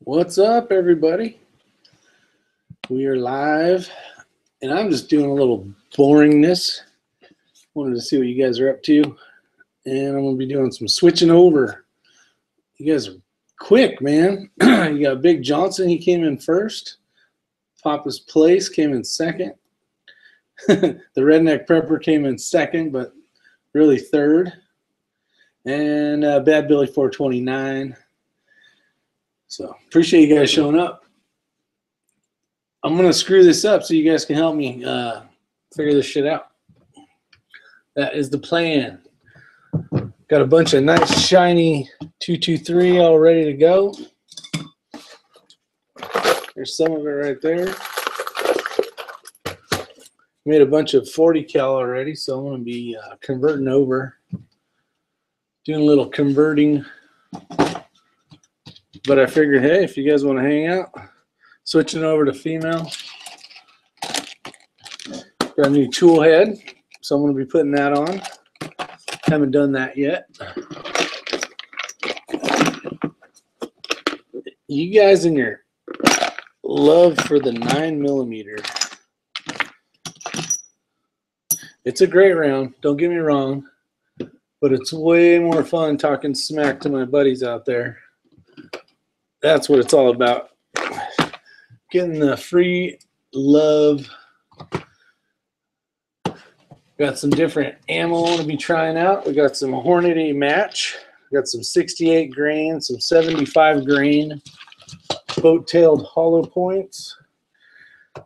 What's up, everybody? We are live, and I'm just doing a little boringness. Wanted to see what you guys are up to, and I'm going to be doing some switching over. You guys are quick, man. You got Big Johnson, he came in first. Papa's Place came in second. The Redneck Prepper came in second, but really third. And Bad Billy 429. So appreciate you guys showing up. I'm going to screw this up so you guys can help me figure this shit out. That is the plan. Got a bunch of nice shiny 223 all ready to go. There's some of it right there. Made a bunch of 40 cal already, so I'm going to be converting over. Doing a little converting. But I figured, hey, if you guys want to hang out, switching over to female. Got a new tool head, so I'm going to be putting that on. Haven't done that yet. You guys and your love for the 9mm. It's a great round, don't get me wrong, but it's way more fun talking smack to my buddies out there. That's what it's all about. Getting the free love. Got some different ammo I want to be trying out. We got some Hornady match. We got some 68 grain, some 75 grain boat-tailed hollow points.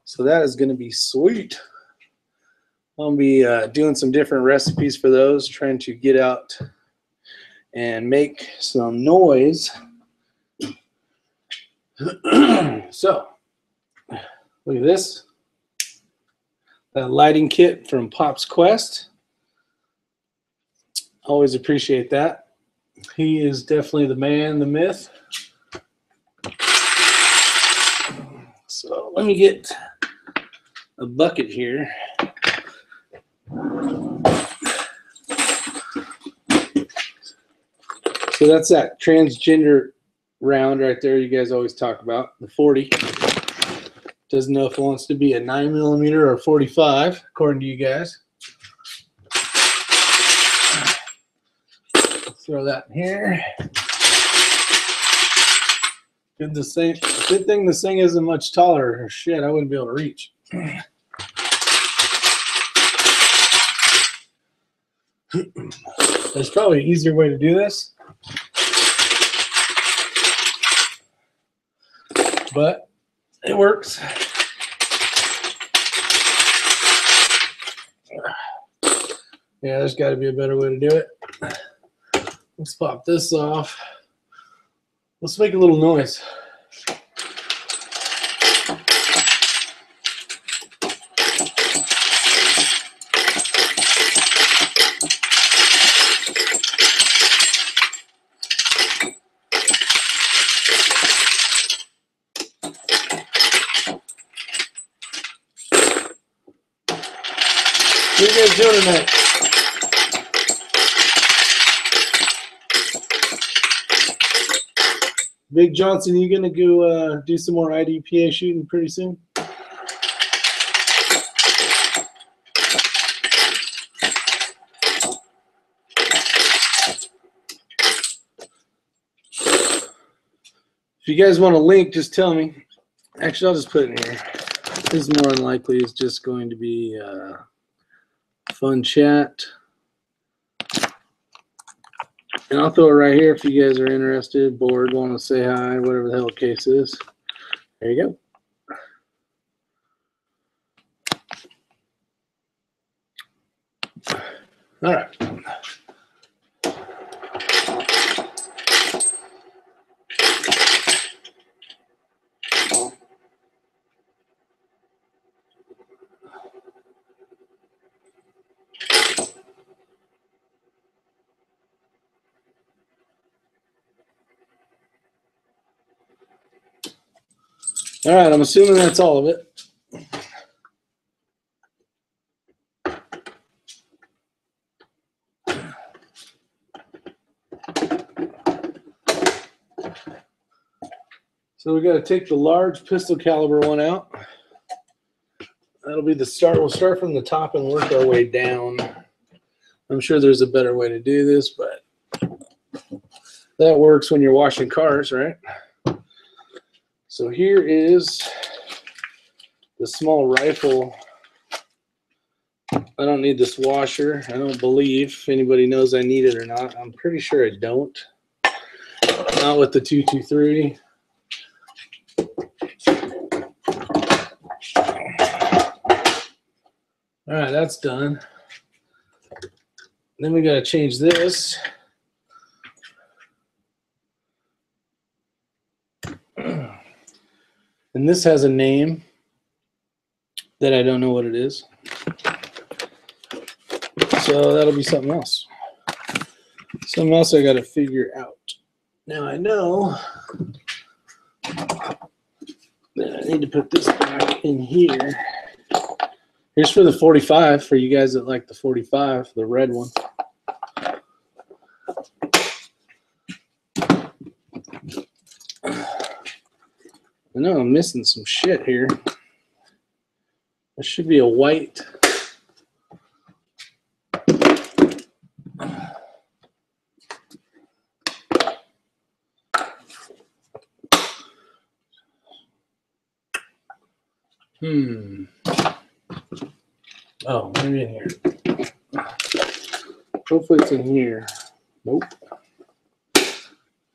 So that is going to be sweet. I'll be doing some different recipes for those, trying to get out and make some noise. So, look at this. That lighting kit from Pop's Quest. Always appreciate that. He is definitely the man, the myth. So let me get a bucket here. So that's that transgender round right there you guys always talk about, the 40. Doesn't know if it wants to be a 9mm or 45, according to you guys. Throw that in here. Good thing this thing isn't much taller. Shit, I wouldn't be able to reach. There's probably an easier way to do this. But it works. Yeah, there's got to be a better way to do it. Let's pop this off. Let's make a little noise. What are you guys doing tonight? Big Johnson, you gonna go do some more IDPA shooting pretty soon? If you guys want a link, just tell me. Actually, I'll just put it in here. This is more than likely is just going to be fun chat. And I'll throw it right here if you guys are interested, bored, want to say hi, whatever the hell the case is. There you go. All right. All right, I'm assuming that's all of it. So we got to take the large pistol caliber one out. That'll be the start. We'll start from the top and work our way down. I'm sure there's a better way to do this, but that works when you're washing cars, right? So here is the small rifle. I don't need this washer. I don't believe if anybody knows I need it or not. I'm pretty sure I don't. Not with the 223. All right, that's done. Then we got to change this. And this has a name that I don't know what it is. So that'll be something else. Something else I got to figure out. Now I know that I need to put this back in here. Here's for the 45, for you guys that like the 45, the red one. I know I'm missing some shit here. There should be a white. Oh, maybe in here. Hopefully it's in here. Nope.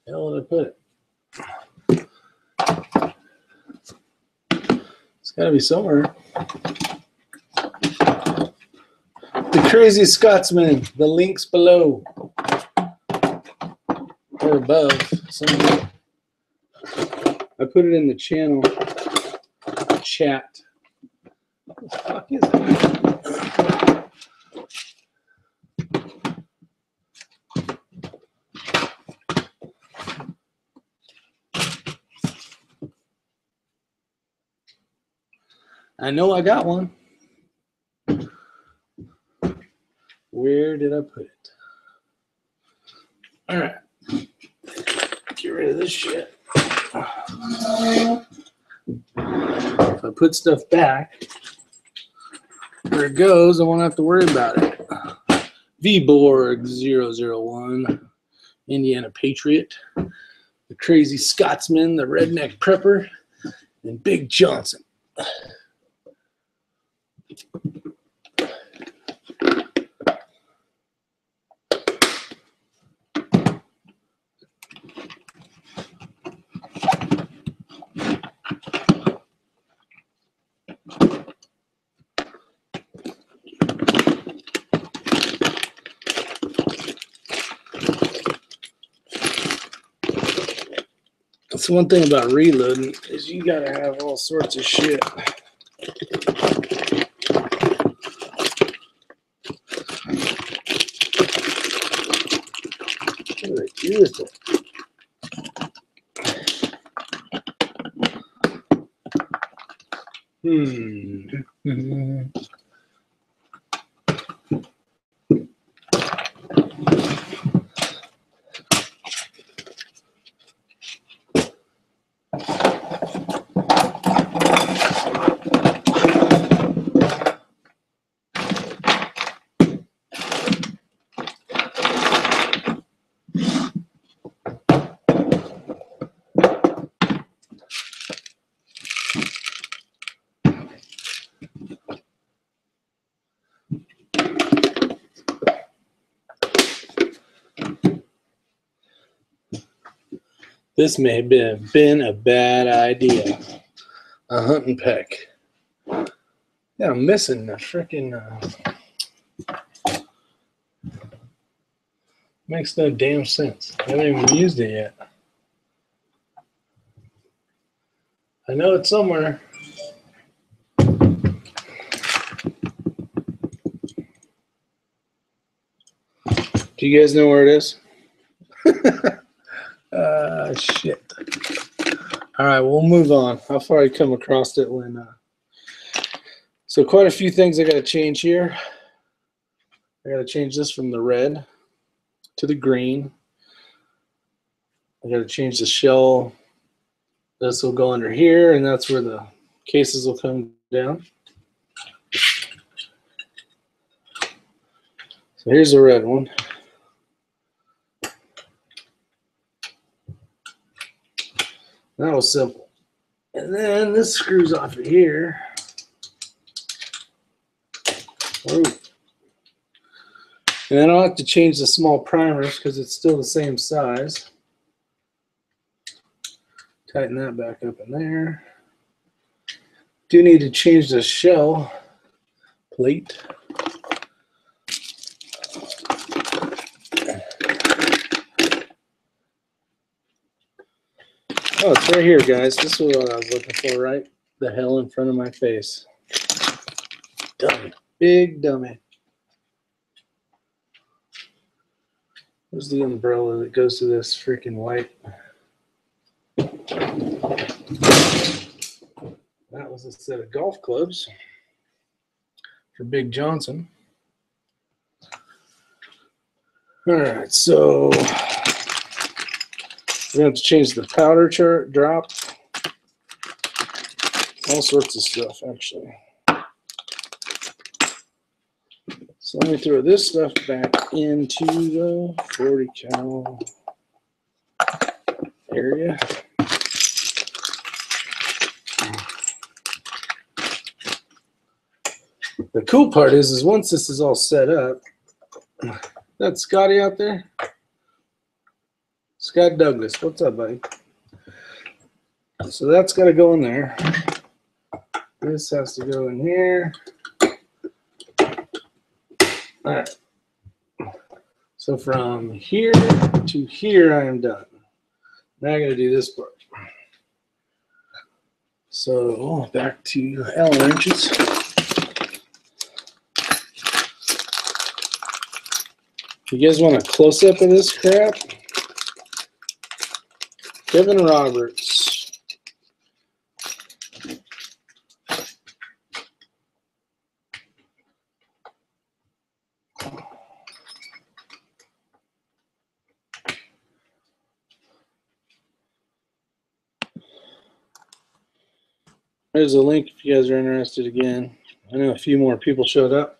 Hell did I put it? It's got to be somewhere. The Crazy Scotsman. The links below. Or above. Somewhere. I put it in the channel chat. What the fuck is it? I know I got one. Where did I put it? All right. Get rid of this shit. If I put stuff back where it goes, I won't have to worry about it. V-Borg 001, Indiana Patriot, the Crazy Scotsman, the Redneck Prepper, and Big Johnson. That's one thing about reloading is you gotta have all sorts of shit. What do I do with it? This may have been a bad idea. A hunting peck. Yeah, I'm missing the freaking. Makes no damn sense. I haven't even used it yet. I know it's somewhere. Do you guys know where it is? Shit. All right, we'll move on. How far I come across it when... So quite a few things I got to change here. I got to change this from the red to the green. I got to change the shell This will go under here, and that's where the cases will come down. So here's the red one. That was simple. And then this screws off of here. Oh. And then I'll have to change the small primers because it's still the same size. Tighten that back up in there. Do need to change the shell plate. Oh, it's right here, guys. This is what I was looking for, right the hell in front of my face. Dummy. Big dummy. Where's the umbrella that goes to this freaking white? That was a set of golf clubs for Big Johnson. All right, so we're going to have to change the powder drop. All sorts of stuff, actually. So let me throw this stuff back into the 40 cal area. The cool part is once this is all set up, that's Scotty out there. Scott Douglas, what's up, buddy? So that's got to go in there. This has to go in here. All right. So from here to here, I am done. Now I got to do this part. So back to Allen wrenches. You guys want a close-up of this crap? Kevin Roberts. There's a link if you guys are interested again. I know a few more people showed up.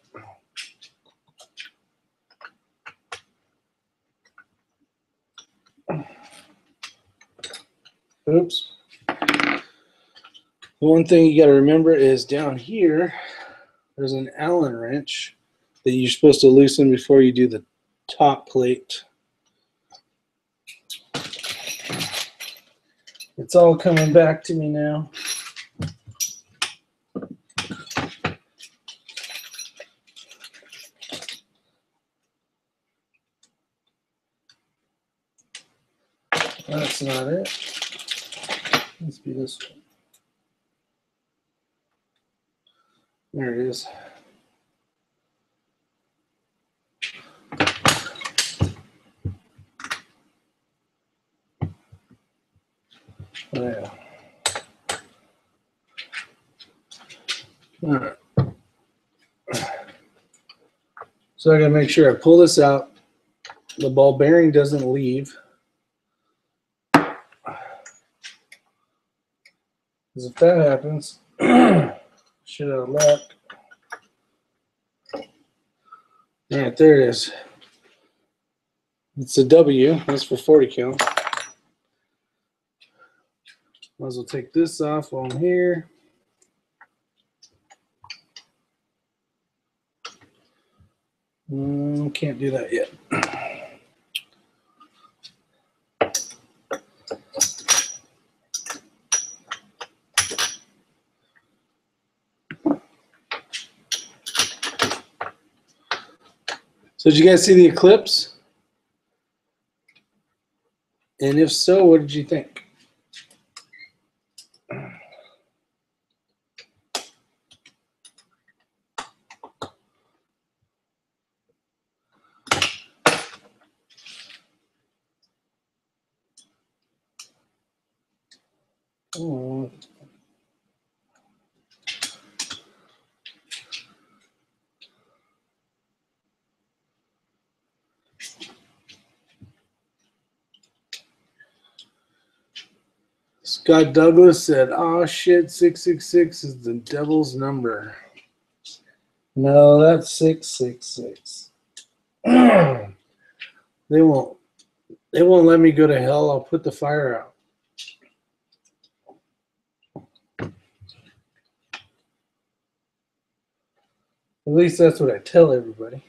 Oops. One thing you got to remember is down here, there's an Allen wrench that you're supposed to loosen before you do the top plate. It's all coming back to me now. That's not it. Let's be this one. There it is. Oh, yeah. All right. So I gotta make sure I pull this out. The ball bearing doesn't leave. Because if that happens, shit out of luck. All right, there it is. It's a W. That's for 40 cal. Might as well take this off while I'm here. Can't do that yet. So did you guys see the eclipse? And if so, what did you think? Oh. Scott Douglas said, "Oh shit, 666 is the devil's number." No, that's 666. They won't let me go to hell. I'll put the fire out. At least that's what I tell everybody.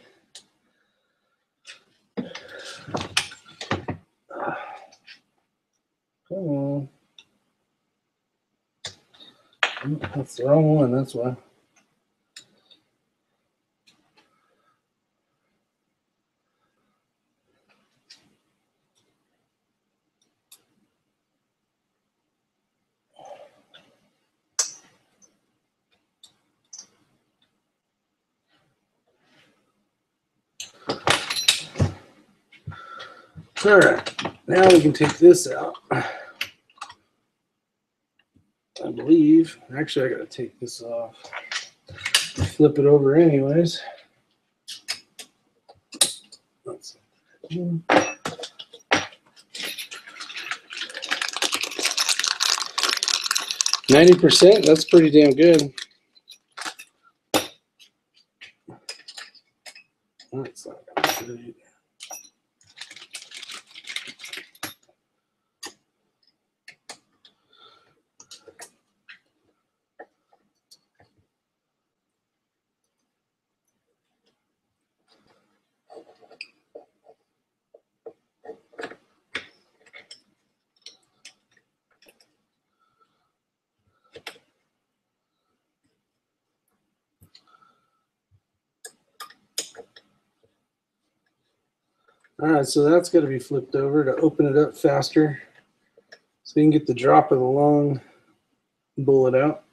Come on. That's the wrong one, that's why. All right, now we can take this out. I believe. Actually, I got to take this off. Flip it over anyways. Let's see. 90%, that's pretty damn good. That's not good. All right, so that's got to be flipped over to open it up faster so you can get the drop of the long bullet out.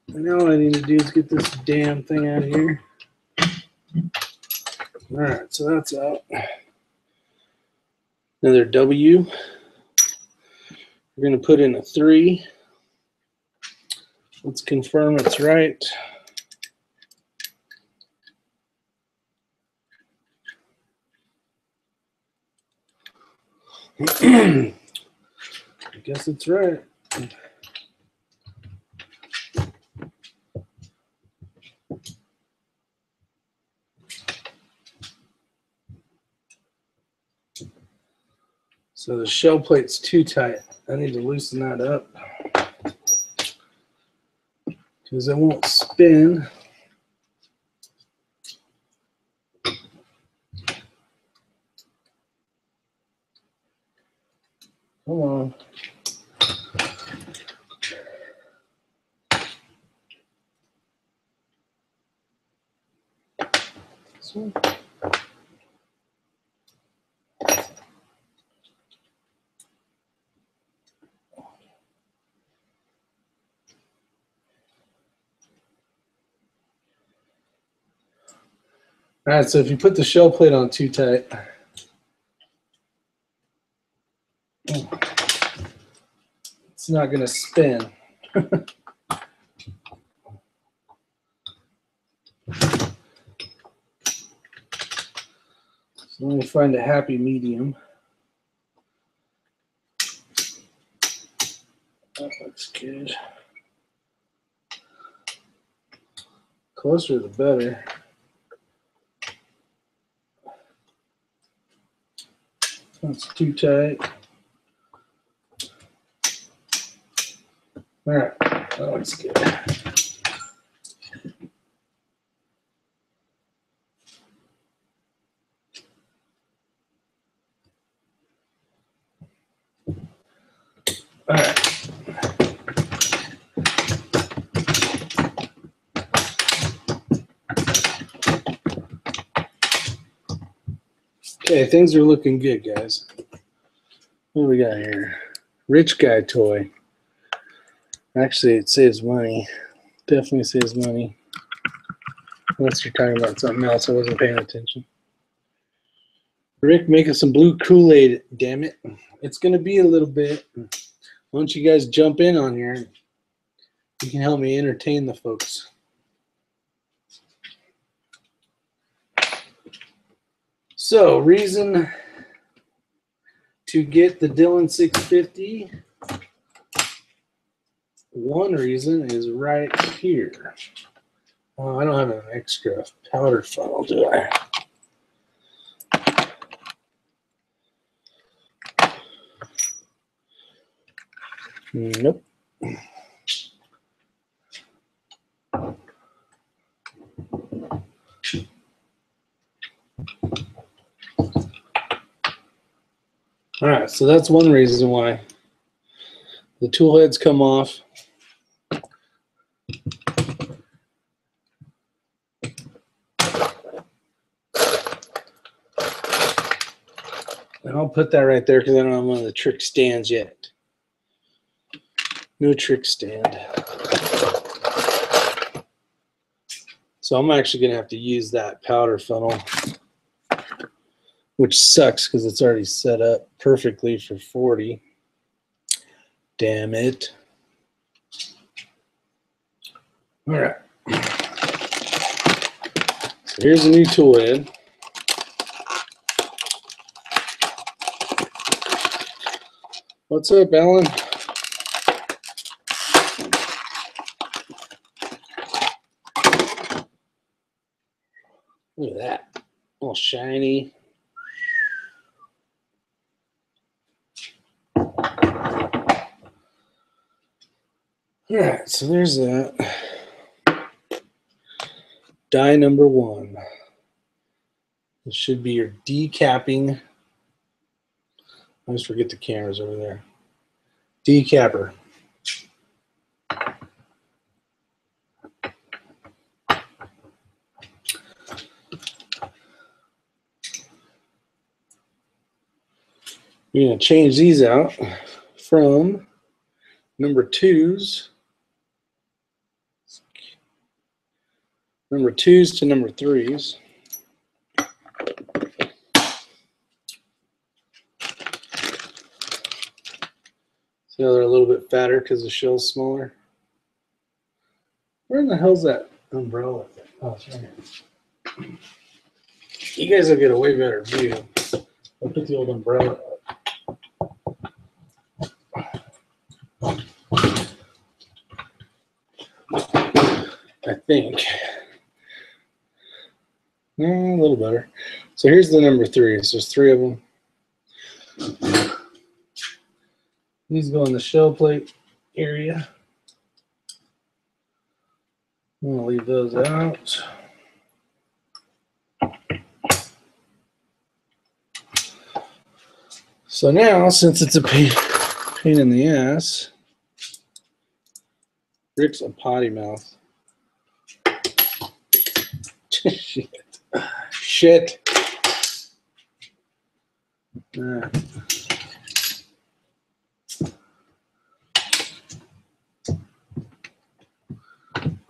And now all I need to do is get this damn thing out of here. All right, so that's out. Another W. We're going to put in a 3. Let's confirm it's right. I guess it's right. So the shell plate's too tight. I need to loosen that up because it won't spin. Come on. So, all right, so if you put the shell plate on too tight, it's not going to spin. So let me find a happy medium. That looks good. Closer the better. That's too tight. All right, that looks good. All right. Okay, things are looking good, guys. What do we got here? Rich guy toy. Actually, it saves money. Definitely saves money. Unless you're talking about something else, I wasn't paying attention. Rick making some blue Kool-Aid, damn it. It's going to be a little bit. Why don't you guys jump in on here? You can help me entertain the folks. So, reason to get the Dillon 650, one reason is right here. Oh, I don't have an extra powder funnel, do I? Nope. All right, so that's one reason why the tool heads come off. And I'll put that right there because I don't have one of the trick stands yet. No trick stand. So I'm actually going to have to use that powder funnel, which sucks because it's already set up perfectly for 40. Damn it. All right. So here's a new tool head. What's up, Alan? Look at that. All shiny. All right, so there's that. Die number 1. This should be your decapping. I always forget the cameras over there. Decapper. We're going to change these out from number 2s. Number 2s to number 3s. See how they're a little bit fatter because the shell's smaller? Where in the hell's that umbrella? Oh, it's right here. You guys will get a way better view. I'll put the old umbrella up. I think. A little better. So here's the number 3s. There's 3 of them. These go in the shell plate area. I'm going to leave those out. So now, since it's a pain in the ass, Rick's a potty mouth. Shit. All right.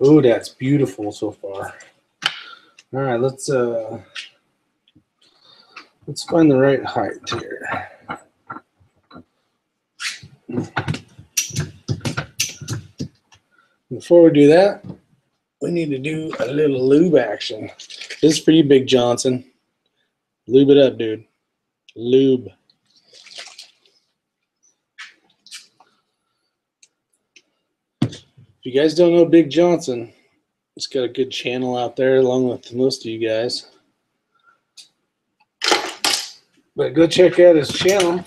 Oh, that's beautiful so far. All right, let's find the right height here. Before we do that, we need to do a little lube action. This is for you, Big Johnson. Lube it up, dude. Lube. If you guys don't know Big Johnson, he's got a good channel out there along with most of you guys. But go check out his channel.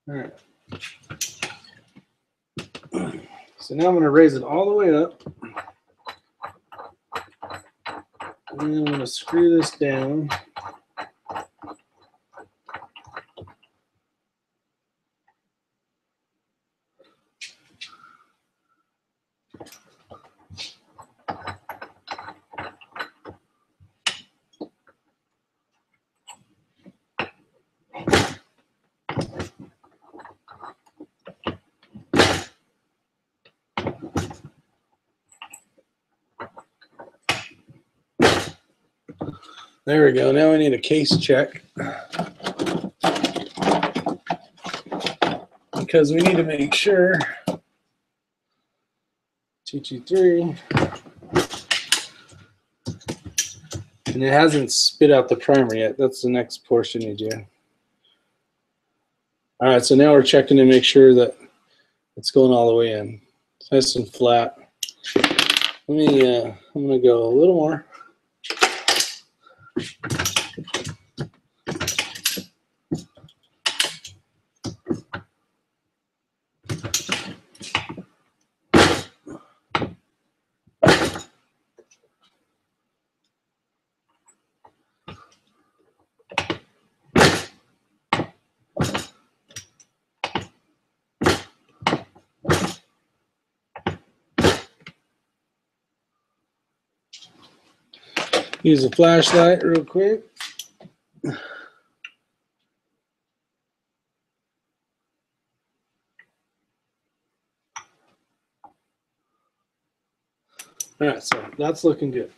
All right. So now I'm going to raise it all the way up. And then I'm going to screw this down. There we go. Now I need a case check because we need to make sure 223 And it hasn't spit out the primer yet. That's the next portion you do. All right, so now we're checking to make sure that it's going all the way in. It's nice and flat. Let me, I'm gonna go a little more. Use a flashlight real quick. All right, so that's looking good.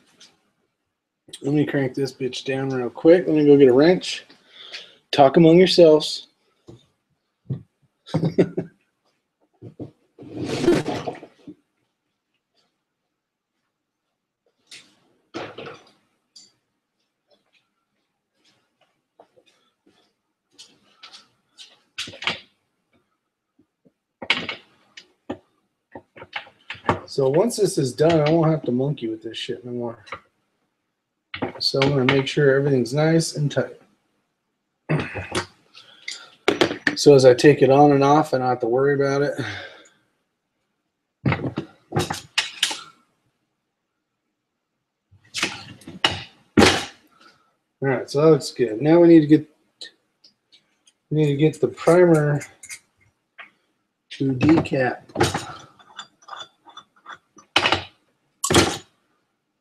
Let me crank this bitch down real quick. Let me go get a wrench. Talk among yourselves. So once this is done, I won't have to monkey with this shit no more. So I'm going to make sure everything's nice and tight. So as I take it on and off, I don't have to worry about it. All right, so that looks good. Now we need to get the primer to decap.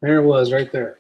There it was, right there.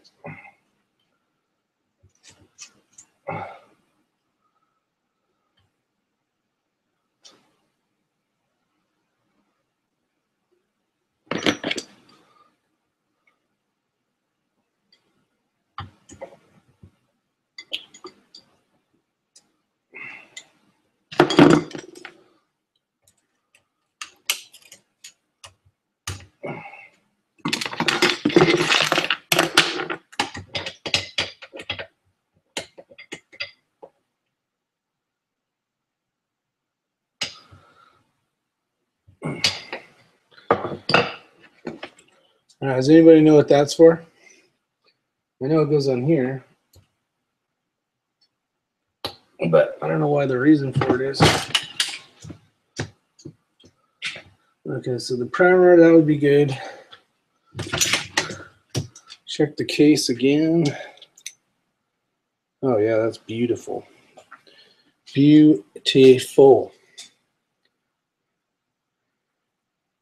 All right, does anybody know what that's for? I know it goes on here, but I don't know why the reason for it is. Okay, so the primer, that would be good. Check the case again. Oh yeah, that's beautiful. Beautiful.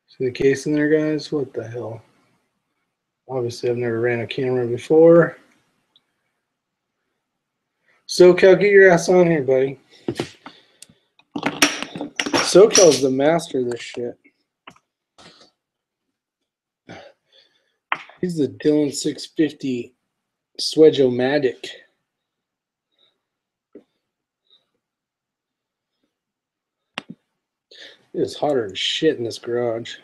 See the case in there, guys? What the hell? Obviously, I've never ran a camera before. SoCal, get your ass on here, buddy. SoCal's the master of this shit. He's the Dillon 650 Swedge-O-Matic. It's hotter than shit in this garage.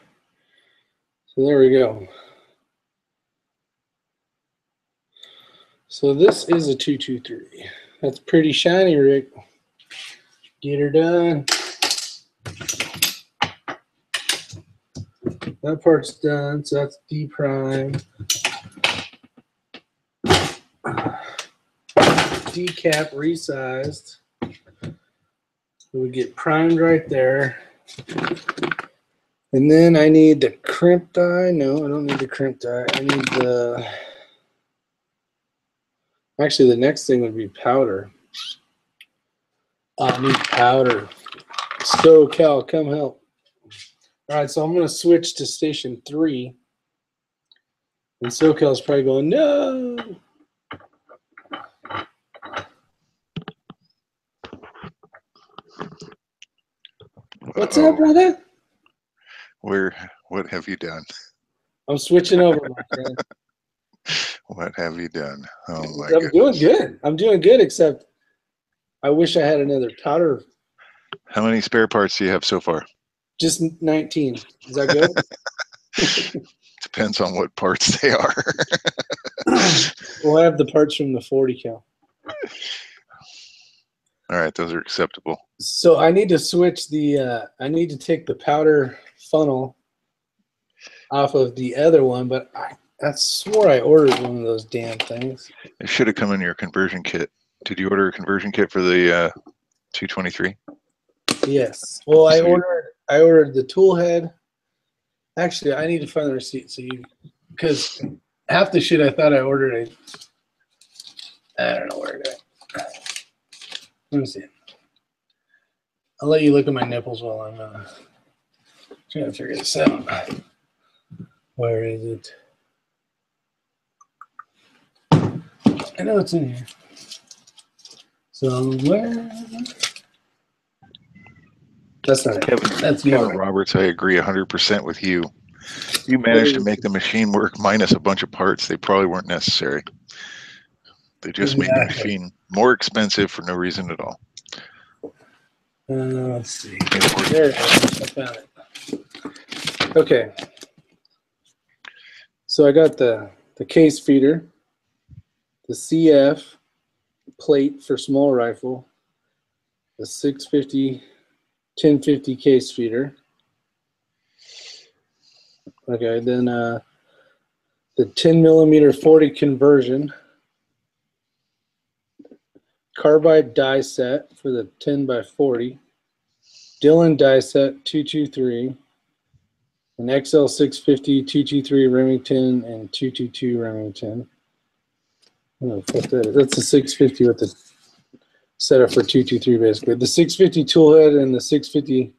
So there we go. So this is a 223. That's pretty shiny, Rick. Get her done. That part's done, so that's D-prime. Decap resized. So we get primed right there. And then I need the crimp dye. No, I don't need the crimp dye. I need the... Actually, the next thing would be powder. I need powder. SoCal, come help. All right, so I'm going to switch to station 3. And SoCal's probably going, no. What's up, brother? What have you done? I'm switching over, my friend. What have you done? Oh my I'm goodness. doing good. I'm doing good, except I wish I had another powder. How many spare parts do you have so far? Just 19. Is that good? Depends on what parts they are. Well, I have the parts from the 40 cal. All right, those are acceptable. So I need to switch the, I need to take the powder funnel off of the other one, but I swore I ordered one of those damn things. It should have come in your conversion kit. Did you order a conversion kit for the 223? Yes. Well, I Sweet. ordered the tool head. Actually, I need to find the receipt because half the shit I thought I ordered, I don't know where it is. Let me see. I'll let you look at my nipples while I'm trying to figure this out. Where is it? I know it's in here. Somewhere. That's not it. That's Kevin more. Roberts, I agree 100% with you. You managed to make the machine work minus a bunch of parts. They probably weren't necessary. They just made the machine more expensive for no reason at all. Let's see. There it is. I found it. Okay. So I got the case feeder, the CF plate for small rifle, the 650, 1050 case feeder. Okay, then the 10mm 40 conversion, carbide die set for the 10x40, Dillon die set 223, an XL 650, 223 Remington, and 222 Remington. Oh, fuck that. That's the 650 with the setup for 223 basically. The 650 tool head and the 650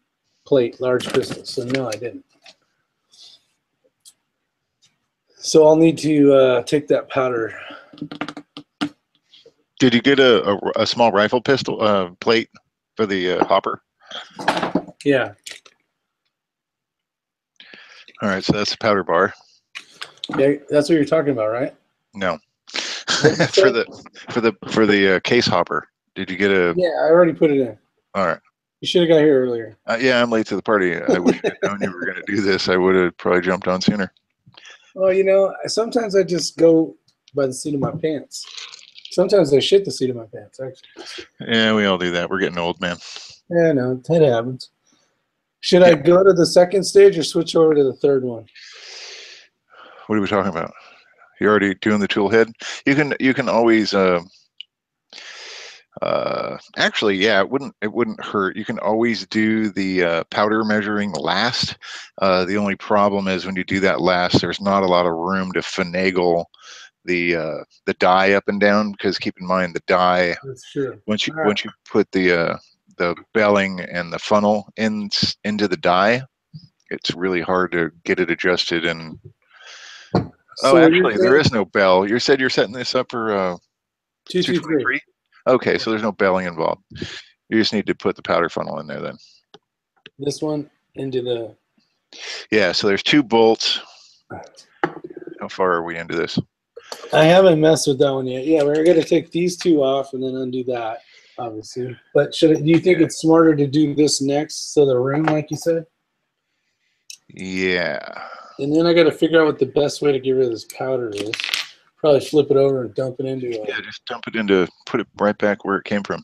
plate, large pistol. So no, I didn't. So I'll need to take that powder. Did you get a small rifle pistol plate for the hopper? Yeah. All right, so that's the powder bar. Yeah, that's what you're talking about, right? No. for the case hopper. Did you get a? Yeah, I already put it in. All right. You should have got here earlier. Yeah, I'm late to the party. I wish I'd known you were going to do this. I would have probably jumped on sooner. Well, you know, sometimes I just go by the seat of my pants. Sometimes I shit the seat of my pants, actually. Yeah, we all do that. We're getting old, man. Yeah, no, it happens. Should I go to the second stage or switch over to the third one? What are we talking about? You're already doing the tool head? You can always actually, yeah, it wouldn't hurt. You can always do the powder measuring last. The only problem is when you do that last, there's not a lot of room to finagle the die up and down, because keep in mind the die, That's true. once you put the belling and the funnel into the die, it's really hard to get it adjusted. And So actually, there is no bell. You said you're setting this up for 223. Okay, so there's no belling involved. You just need to put the powder funnel in there then. This one into the. Yeah, so there's 2 bolts. How far are we into this? I haven't messed with that one yet. Yeah, we're going to take these 2 off and then undo that, obviously. But do you think it's smarter to do this next, so the room, like you said? Yeah. And then I got to figure out what the best way to get rid of this powder is. Probably flip it over and dump it into. Yeah, just dump it into, put it right back where it came from.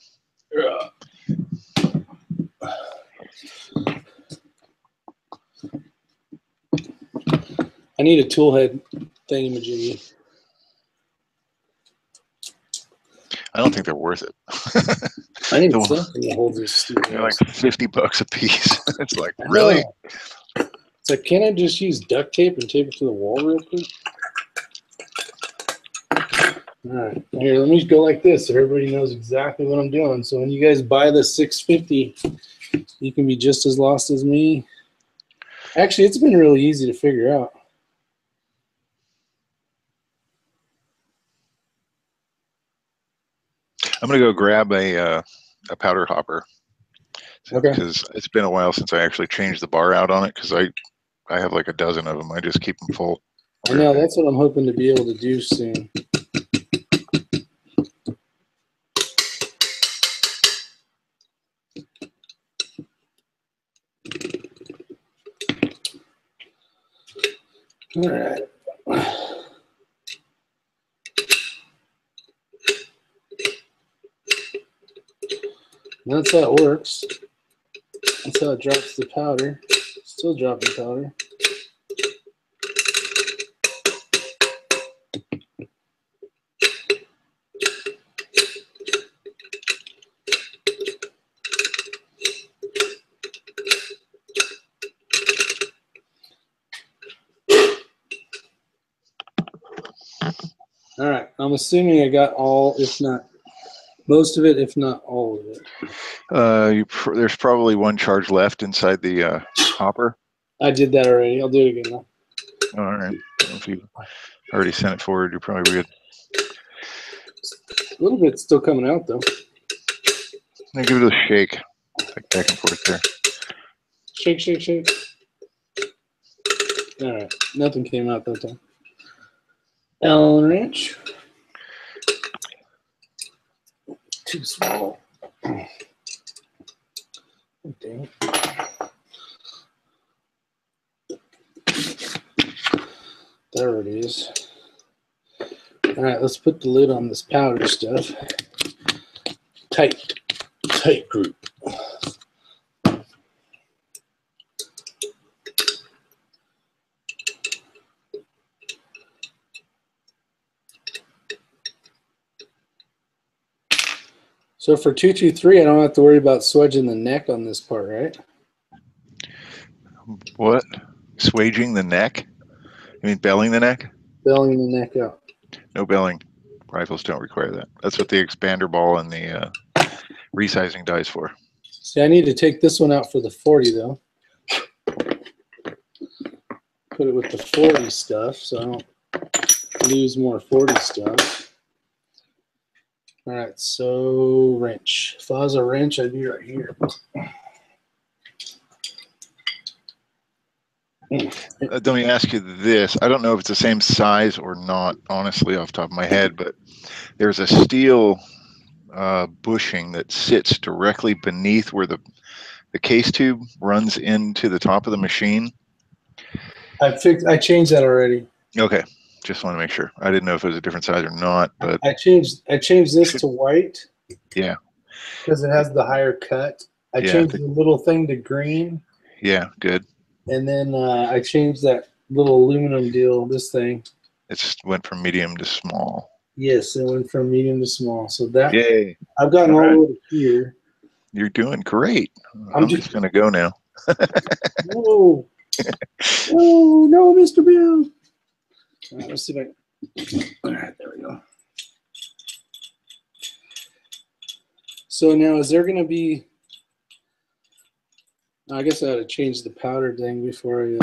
I need a tool head thingamajiggy. I don't think they're worth it. I need something to hold this stupid. They're like $50 a piece. It's like, really? It's like, can't I just use duct tape and tape it to the wall real quick? All right, here, let me go like this so everybody knows exactly what I'm doing. So when you guys buy the 650, you can be just as lost as me. Actually, it's been really easy to figure out. I'm going to go grab a powder hopper. Okay. Because it's been a while since I actually changed the bar out on it, because I have like a dozen of them. I just keep them full. I know, that's what I'm hoping to be able to do soon. All right. That's how it works. That's how it drops the powder. Still dropping powder. All right, I'm assuming I got all, if not most of it, if not all of it. There's probably one charge left inside the hopper. I did that already. I'll do it again now. All right. If you already sent it forward, you're probably good. A little bit's still coming out though. Now give it a shake, like back and forth there. Shake, shake, shake. All right, nothing came out that time. Allen wrench. Too small. Oh, dang it. There it is. All right, let's put the lid on this powder stuff. Tight group. So for 223, I don't have to worry about swedging the neck on this part, right? What? Swaging the neck? You mean belling the neck? Belling the neck out. No belling. Rifles don't require that. That's what the expander ball and the resizing die is for. See, I need to take this one out for the 40 though. Put it with the 40 stuff so I don't lose more 40 stuff. All right, so wrench. If I was a wrench, I'd be right here. Let me ask you this. I don't know if it's the same size or not, honestly, off the top of my head, but there's a steel bushing that sits directly beneath where the case tube runs into the top of the machine. I changed that already. Okay, just want to make sure. I didn't know if it was a different size or not, but I changed this to white. Yeah, because it has the higher cut. I changed the little thing to green. Yeah, good. And then I changed that little aluminum deal, this thing. It just went from medium to small. Yes, it went from medium to small. So that Yay. I've gotten all the way to here. You're doing great. I'm just going to go now. Whoa. Oh, no, Mr. Bill. All right, let's see if all right, there we go. So now is there going to be, I guess I ought to change the powder thing before I,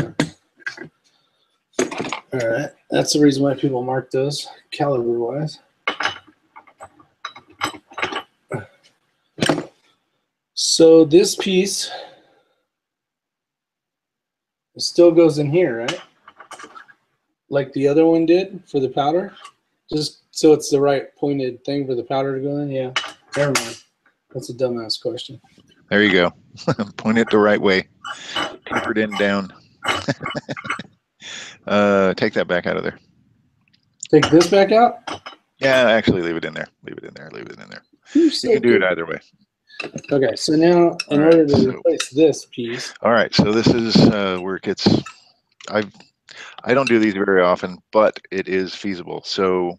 all right, that's the reason why people mark those caliber-wise. So this piece still goes in here, right? Like the other one did for the powder? Just so it's the right pointed thing for the powder to go in? Yeah, never mind. That's a dumbass question. There you go. Point it the right way. Tapered in down. Take that back out of there. Take this back out? Yeah, actually leave it in there. Leave it in there. Leave it in there. You can do it either way. Okay, so now in order to replace this piece. All right, so this is where it gets, I don't do these very often, but it is feasible. So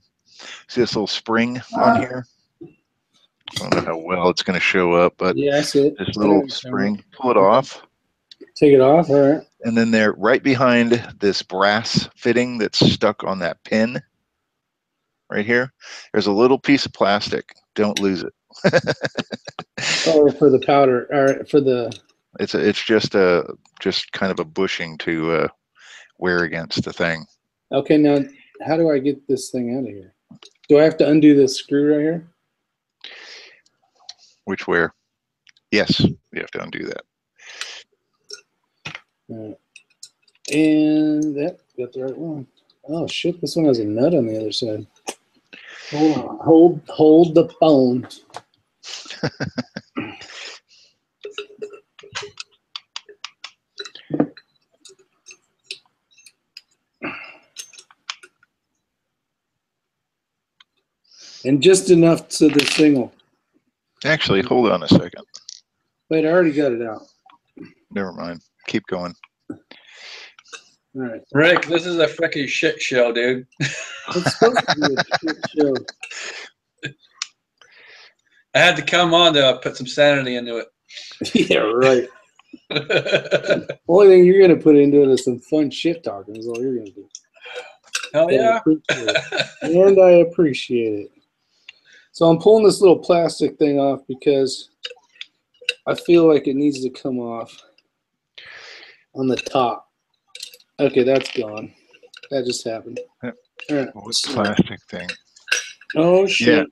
see this little spring on here? I don't know how well it's going to show up, but yeah, I see it. This little spring, pull it off. Take it off, all right. And then they're right behind this brass fitting that's stuck on that pin right here. There's a little piece of plastic. Don't lose it. Oh, for the powder, or for the. It's just kind of a bushing to wear against the thing. Okay, now how do I get this thing out of here? Do I have to undo this screw right here? Which where? Yes, you have to undo that. All right. And that got the right one. Oh shit! This one has a nut on the other side. Hold on. Hold the phone. And just enough so this thing will. Actually, hold on a second. Wait, I already got it out. Never mind. Keep going. All right. Rick, this is a freaking shit show, dude. It's supposed to be a shit show. I had to come on to put some sanity into it. Yeah, right. Only thing you're gonna put into it is some fun shit talking. Is all you're gonna do. Hell yeah. And I appreciate it. So I'm pulling this little plastic thing off because I feel like it needs to come off on the top. Okay, that's gone. That just happened. Yeah. All right. What plastic thing? Oh shit.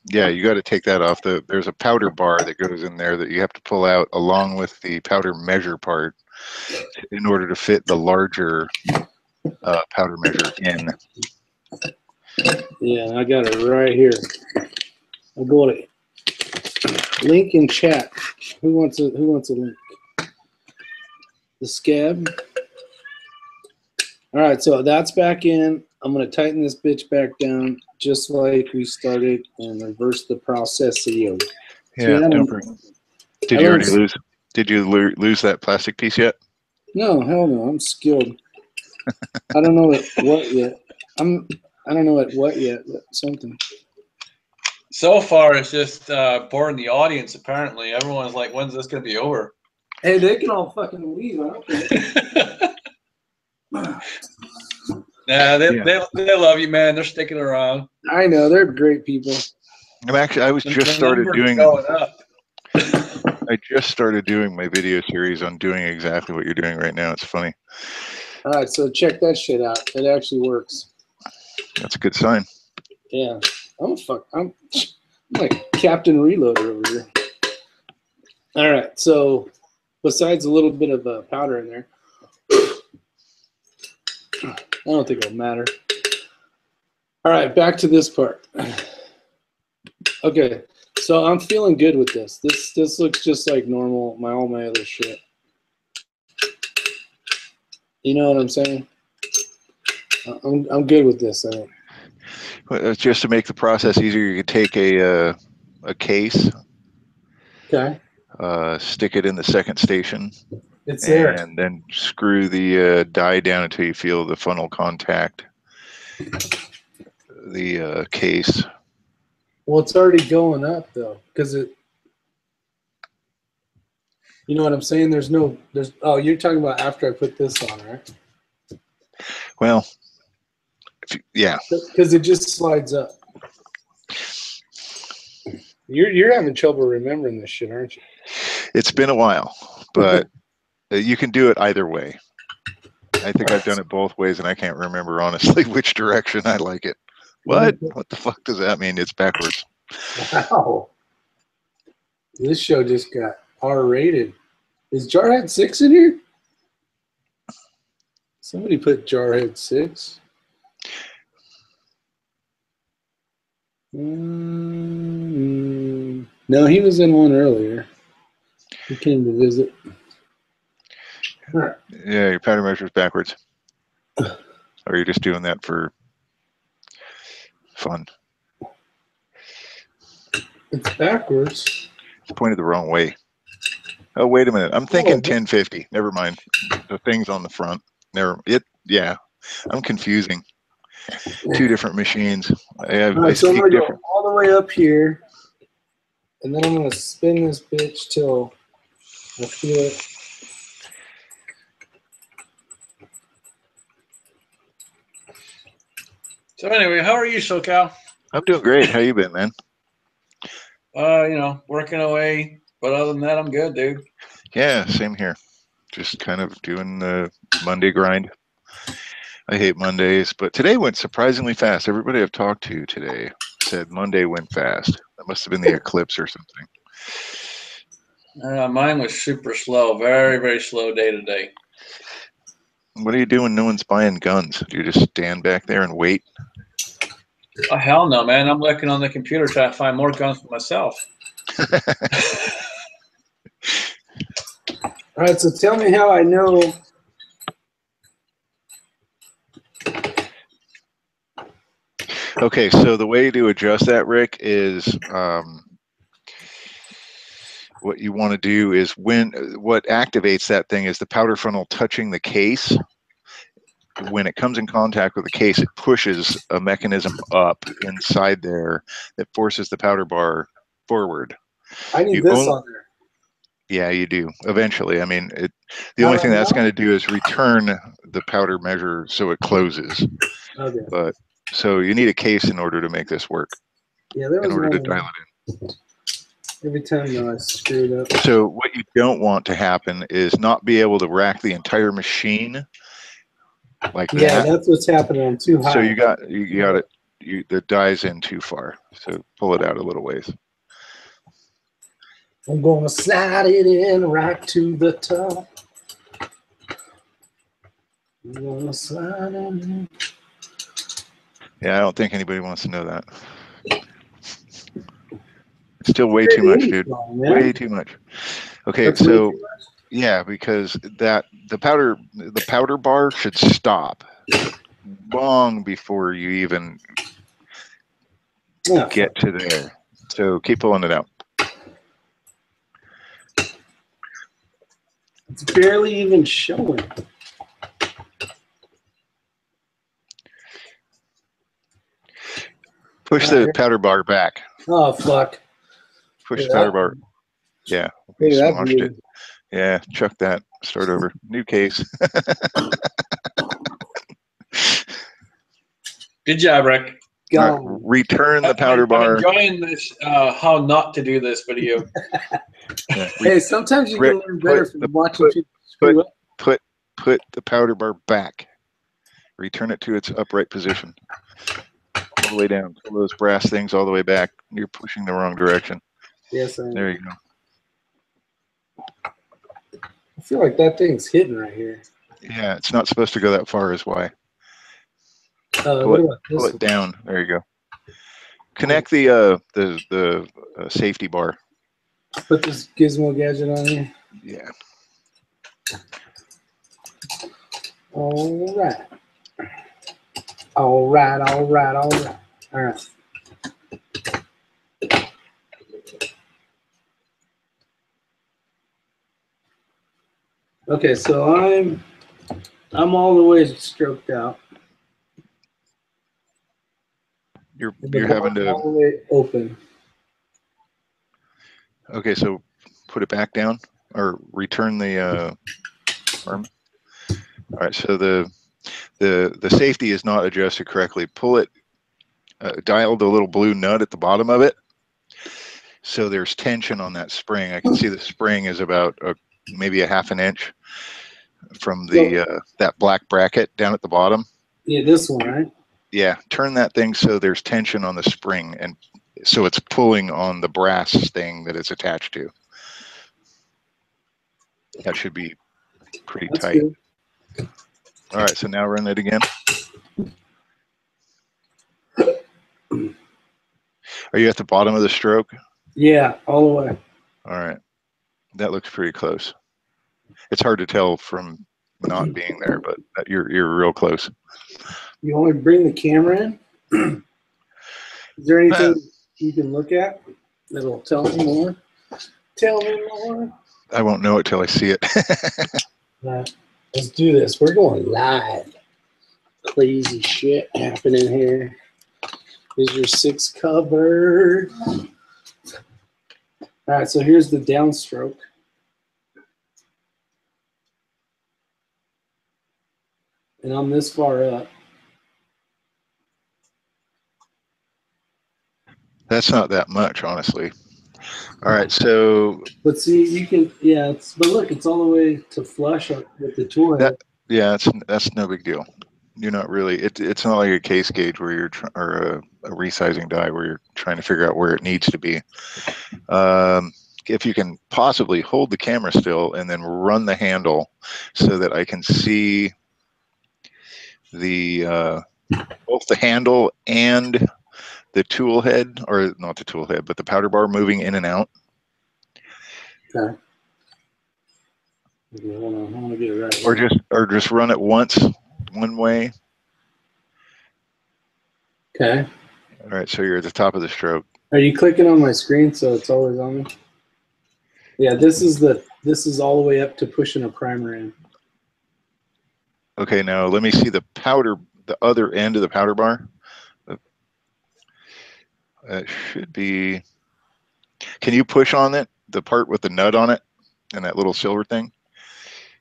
Yeah, you got to take that off. There's a powder bar that goes in there that you have to pull out along with the powder measure part in order to fit the larger powder measure in. Yeah, I got it right here. I'll go to link in chat. Who wants a link? The scab. All right, so that's back in. I'm gonna tighten this bitch back down just like we started and reverse the process. Yeah, don't worry. Did you already lose? Did you lose that plastic piece yet? No, hell no. I'm skilled. I don't know at what yet. I don't know at what yet, but something. So far, it's just boring the audience, apparently. Everyone's like, when's this going to be over? Hey, they can all fucking leave. I don't care. Nah, they love you, man. They're sticking around. I know. They're great people. I was just started doing. Going up. I just started doing my video series on doing exactly what you're doing right now. It's funny. All right, so check that shit out. It actually works. That's a good sign. Yeah. I'm like Captain Reloader over here. All right, so besides a little bit of powder in there, I don't think it'll matter. All right, back to this part. Okay, so I'm feeling good with this. This looks just like normal, all my other shit. You know what I'm saying? I'm good with this, I think. Just to make the process easier, you could take a case, Okay. stick it in the second station, It's there. and then screw the die down until you feel the funnel contact the case. Well, it's already going up though, because it. You know what I'm saying? Oh, you're talking about after I put this on, right? Well, yeah. Because it just slides up. You're having trouble remembering this shit, aren't you? It's been a while, but you can do it either way. I think I've done it both ways, and I can't remember honestly which direction I like it. What? What the fuck does that mean? It's backwards. Wow. This show just got R-rated. Is Jarhead 6 in here? Somebody put Jarhead 6. No, he was in one earlier. He came to visit. Right. Yeah, your powder measure is backwards. Or are you just doing that for fun? It's backwards. It's pointed the wrong way. Oh, wait a minute. I'm thinking 1050. Never mind. The thing's on the front. Yeah, I'm confusing. Two different machines. Right, so I'm going to go all the way up here, and then I'm going to spin this bitch till I feel it. So anyway, how are you, SoCal? I'm doing great. How you been, man? Working away. But other than that, I'm good, dude. Yeah, same here. Just kind of doing the Monday grind. I hate Mondays, but today went surprisingly fast. Everybody I've talked to today said Monday went fast. That must have been the eclipse or something. Mine was super slow. Very, very slow day today. What are you doing? No one's buying guns. Do you just stand back there and wait? Oh, hell no, man. I'm looking on the computer trying to find more guns for myself. All right, so tell me how I know. Okay, so the way to adjust that, Rick, is what you want to do is what activates that thing is the powder funnel touching the case. When it comes in contact with the case, it pushes a mechanism up inside there that forces the powder bar forward. I need this on there. Yeah, you do. Eventually. I mean, the Not only right thing that's now? going to do is return the powder measure so it closes. Okay. But so you need a case in order to make this work. Yeah, there was in order to one dial it in. every time though I screwed up. So what you don't want to happen is not be able to rack the entire machine like Yeah, that. that's what's happening. I'm too high. So you got it. The die's in too far. So pull it out a little ways. I'm gonna slide it in right to the top. I'm gonna slide it in. Yeah, I don't think anybody wants to know that. Still way too much, dude. Way too much. Okay, That's way so too much? yeah, because the powder bar should stop long before you even get to there. So keep pulling it out. It's barely even showing. Push the powder bar back. Oh fuck. Push the powder bar. Yeah, you smoshed it. Yeah, chuck that. Start over. New case. Good job, Rick. Right, return the powder bar. I'm enjoying this how not to do this video. Yeah. Hey, sometimes you can learn better from watching people screw up. Put the powder bar back. Return it to its upright position. All the way down. Pull those brass things all the way back. You're pushing the wrong direction. Yes, I am. There you go. I feel like that thing's hidden right here. Yeah, it's not supposed to go that far is why. Pull it down. There you go. Connect the safety bar. Put this gizmo gadget on here. Yeah. All right. All right. All right. All right. All right. Okay, so I'm all the way stroked out. You're having to all the way open. Okay, so put it back down or return the arm. All right, so the safety is not adjusted correctly. Pull it, dial the little blue nut at the bottom of it. So there's tension on that spring. I can see the spring is about maybe a half an inch from the that black bracket down at the bottom. Yeah, this one, right? Yeah, turn that thing so there's tension on the spring, and so it's pulling on the brass thing that it's attached to. That should be pretty tight. Good. All right, so now run it again. Are you at the bottom of the stroke? Yeah, all the way. All right, that looks pretty close. It's hard to tell from not being there, but you're real close. You want me to bring the camera in? Is there anything you can look at that'll tell me more? Tell me more. I won't know it till I see it. All right, let's do this. We're going live. Crazy shit happening here. Isyour6 covered. All right, so here's the downstroke. And I'm this far up. That's not that much, honestly. All right, so. But see, you can, yeah. But look, it's all the way to flush with the tool head. Yeah, that's no big deal. You're not really. It's not like a case gauge where you're or a resizing die where you're trying to figure out where it needs to be. If you can possibly hold the camera still and then run the handle so that I can see the both the handle and the tool head, or not the tool head, but the powder bar moving in and out. Okay. Hold on, I want to get it right. Or just run it once, one way. Okay. All right, so you're at the top of the stroke. Are you clicking on my screen so it's always on me? Yeah, this is all the way up to pushing a primer in. Okay, now let me see the powder, the other end of the powder bar. That should be. Can you push on it, the part with the nut on it, and that little silver thing?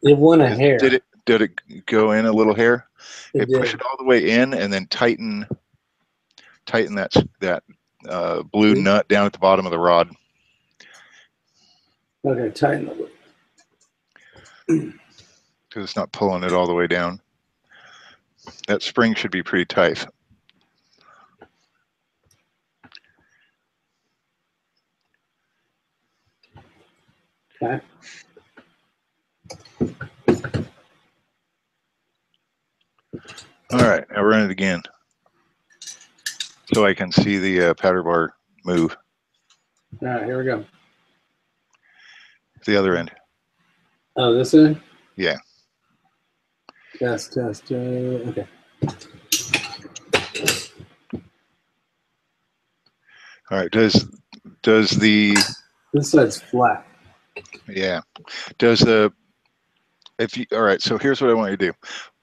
It won a hair. Did it go in a little hair? It Okay, push did. it all the way in, and then tighten that blue nut down at the bottom of the rod. Okay, tighten it. Because it's not pulling it all the way down. That spring should be pretty tight. Okay. All right, now run it again, so I can see the powder bar move. All right, here we go. The other end. Oh, this end? Yeah. Test. Okay. All right. Does the This side's flat. yeah? Does the all right? So here's what I want you to do.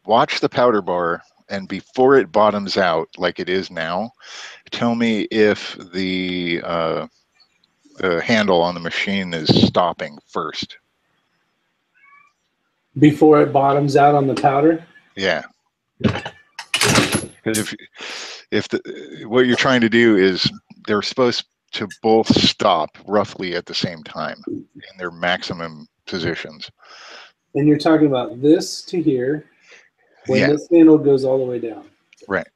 Watch the powder bar, and before it bottoms out like it is now, tell me if the handle on the machine is stopping first. Before it bottoms out on the powder? Yeah. Because if what you're trying to do is they're supposed to both stop roughly at the same time in their maximum positions. And you're talking about this to here when Yeah. this handle goes all the way down. Right.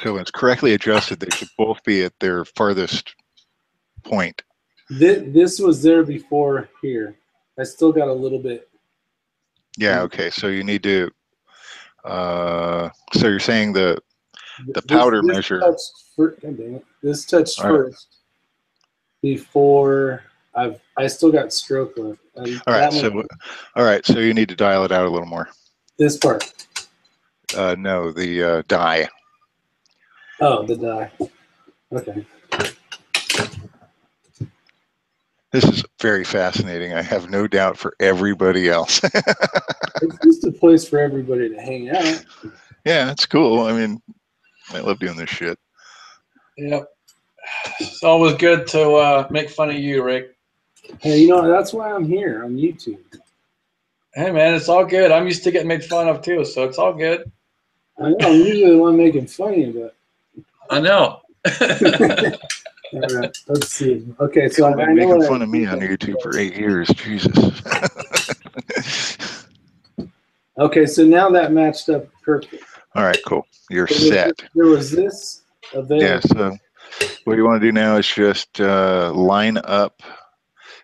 So when it's correctly adjusted, they should both be at their farthest point. This was there before here. I still got a little bit. Yeah. Okay. So you need to. So you're saying the powder measure. This touched first before I still got stroke left. All right. So you need to dial it out a little more. This part. No, the die. Oh, the die. Okay. This is very fascinating. I have no doubt for everybody else. It's just a place for everybody to hang out. Yeah, it's cool. I mean, I love doing this shit. Yep. It's always good to make fun of you, Rick. Hey, you know, that's why I'm here on YouTube. Hey, man, it's all good. I'm used to getting made fun of, too, so it's all good. I know, I'm usually the one making fun of you, but... I know. All right, let's see. Okay, so You've been making fun of me on YouTube for 8 years. Jesus. Okay, so now that matched up perfect. All right, cool. You're set. There was this available. Yeah, so what you want to do now is just line up,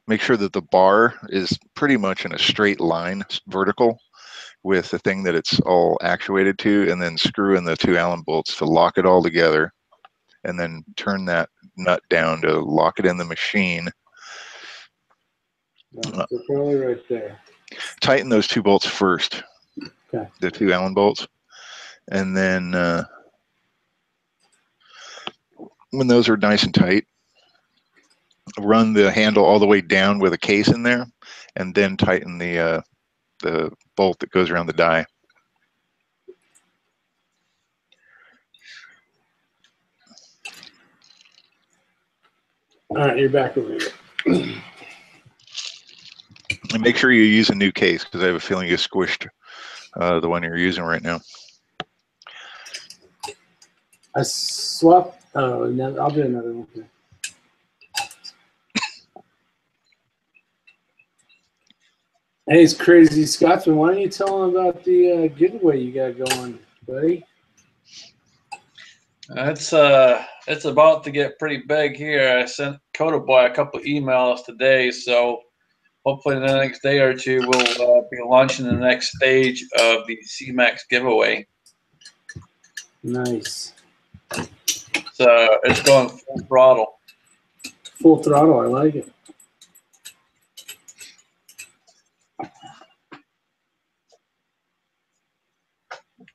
make sure that the bar is pretty much in a straight line, vertical, with the thing that it's all actuated to, and then screw in the 2 Allen bolts to lock it all together, and then turn that nut down to lock it in the machine. No, so probably right there. Tighten those 2 bolts first, okay. The 2 Allen bolts, and then when those are nice and tight, run the handle all the way down with a case in there, and then tighten the bolt that goes around the die. All right, you're back over here. And make sure you use a new case, because I have a feeling you squished the one you're using right now. I swapped. Oh, no, I'll do another one here. Hey, it's Crazy Scotsman. Why don't you tell them about the giveaway you got going, buddy? It's about to get pretty big here. I sent Coda Boy a couple emails today, so hopefully in the next day or two we'll be launching the next stage of the C-Max giveaway. Nice. So it's going full throttle. Full throttle. I like it.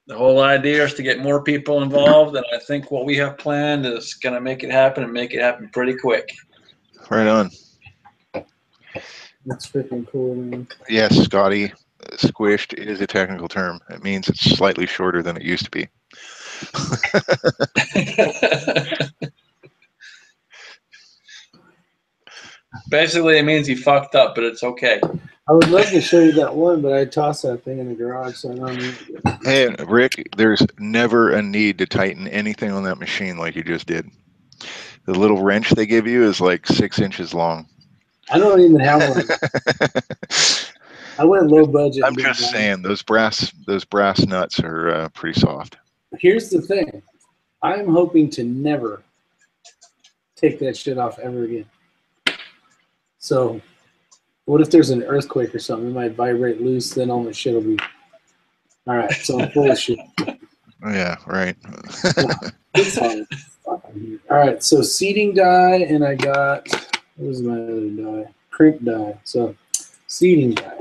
The whole idea is to get more people involved, and I think what we have planned is going to make it happen and make it happen pretty quick. Right on. That's freaking cool, man. Yes, Scotty, squished is a technical term. It means it's slightly shorter than it used to be. Basically, it means he fucked up, but it's okay. I would love to show you that one, but I tossed that thing in the garage, so I don't need it. Hey, Rick, there's never a need to tighten anything on that machine like you just did. The little wrench they give you is like 6 inches long. I don't even have one. I went low budget. I'm just saying, those brass nuts are pretty soft. Here's the thing. I'm hoping to never take that shit off ever again. So what if there's an earthquake or something? It might vibrate loose, then all my shit will be... All right, so I'm full of shit. Yeah, right. It's on. All right, so seating die, and I got... What was my other die? Crimp die. So seating die.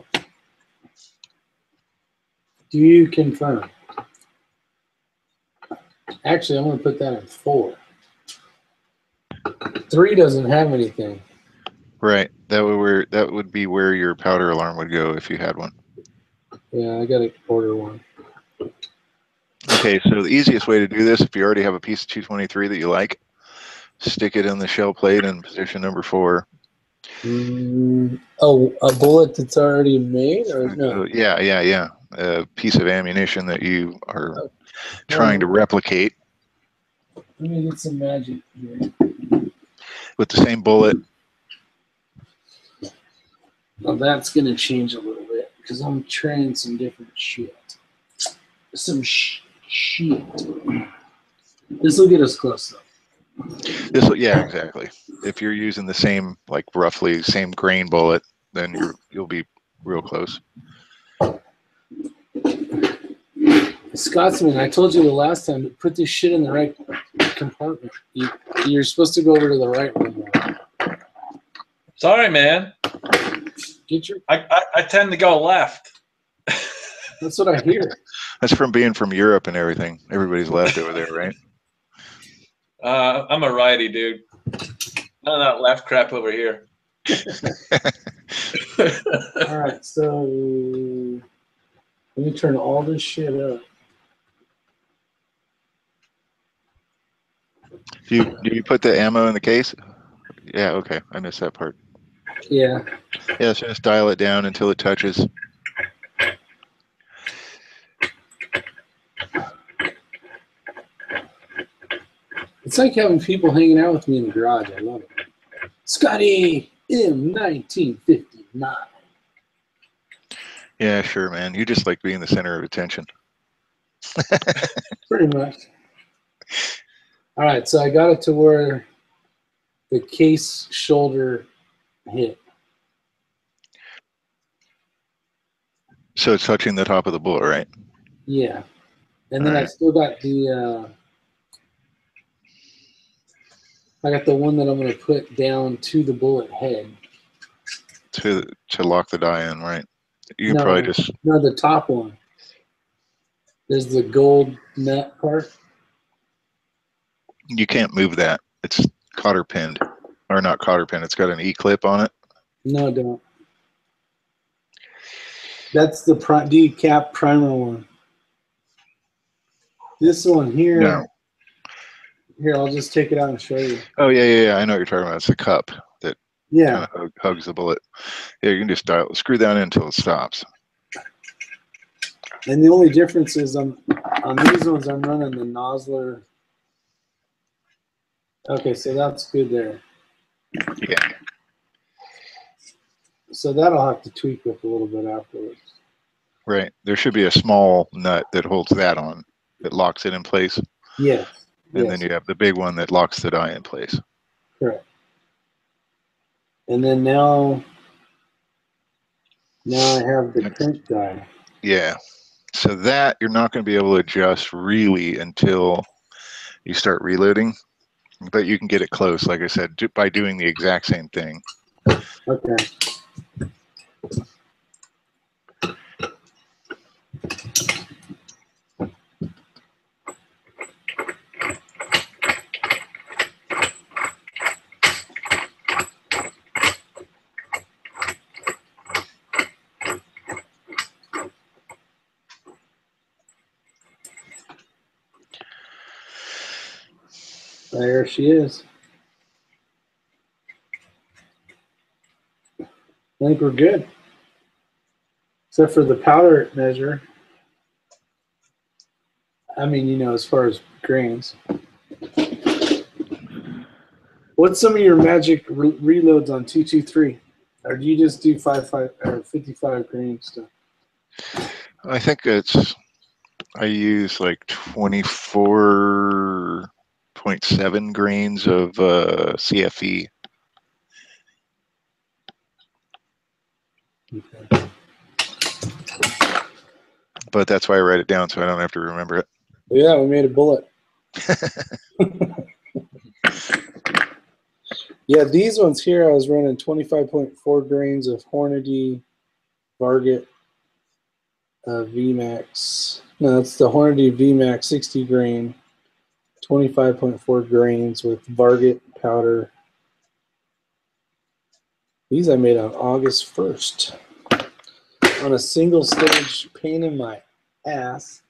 Do you confirm? Actually, I'm going to put that in 4. 3 doesn't have anything. Right. That would be where your powder alarm would go if you had one. Yeah, I got to order one. Okay, so the easiest way to do this, if you already have a piece of 223 that you like, stick it in the shell plate in position number 4. Oh, a bullet that's already made, or no? Yeah. A piece of ammunition that you are trying to replicate. Let me get some magic here. With the same bullet. Well, that's going to change a little bit because I'm trying some different shit. Some shit. This will get us close, though. Yeah, exactly. If you're using the same, like roughly same grain bullet, then you'll be real close. Scotsman, I told you the last time to put this shit in the right compartment. You're supposed to go over to the right one. Sorry, man. Get your. I tend to go left. That's what I hear. That's from being from Europe and everything. Everybody's left over there, right? I'm a righty, dude. None of that left crap over here. All right, so let me turn all this shit up. Do you put the ammo in the case? Yeah, okay. I missed that part. Yeah. Yeah, so just dial it down until it touches. It's like having people hanging out with me in the garage. I love it. Scotty M1959. Yeah, sure, man. You just like being the center of attention. Pretty much. All right, so I got it to where the case shoulder hit. So it's touching the top of the bullet, right? Yeah. And then I still got the I got the one that I'm going to put down to the bullet head. To lock the die in, right? You can probably just... No, the top one. There's the gold nut part. You can't move that. It's cotter pinned. Or not cotter pinned. It's got an E-clip on it. No, I don't. That's the decap primer one. This one here. No. Here, I'll just take it out and show you. Oh, yeah. I know what you're talking about. It's the cup that kind of hugs the bullet. Yeah, you can just screw that in until it stops. And the only difference is on these ones, I'm running the Nosler. Okay, so that's good there. Yeah. So that'll have to tweak with a little bit afterwards. Right. There should be a small nut that holds that on, that locks it in place. Yes. And then you have the big one that locks the die in place. Correct. And then now I have the crimp die. Yeah. So that you're not going to be able to adjust really until you start reloading. But you can get it close, like I said, by doing the exact same thing. Okay. There she is. I think we're good. Except for the powder measure. I mean, you know, as far as grains. What's some of your magic reloads on 223? Or do you just do 55 grain stuff? I think I use like 24.7 grains of CFE. Okay. But that's why I write it down so I don't have to remember it. Yeah, we made a bullet. Yeah, these ones here, I was running 25.4 grains of Hornady Varget VMAX. No, it's the Hornady VMAX 60 grain, 25.4 grains with Varget powder. These I made on August 1st on a single stage, pain in my ass.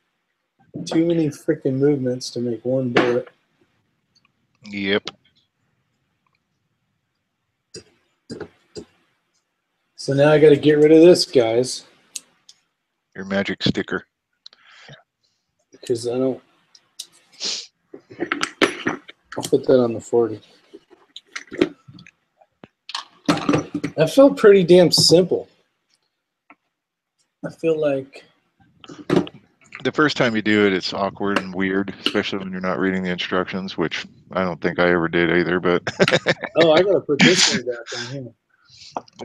Too many freaking movements to make one bullet. Yep. So now I got to get rid of this, guys, Your magic sticker. because I don't. I'll put that on the 40. That felt pretty damn simple. I feel like The first time you do it, it's awkward and weird, especially when you're not reading the instructions, which I don't think I ever did either. But oh, I gotta put this one back on here.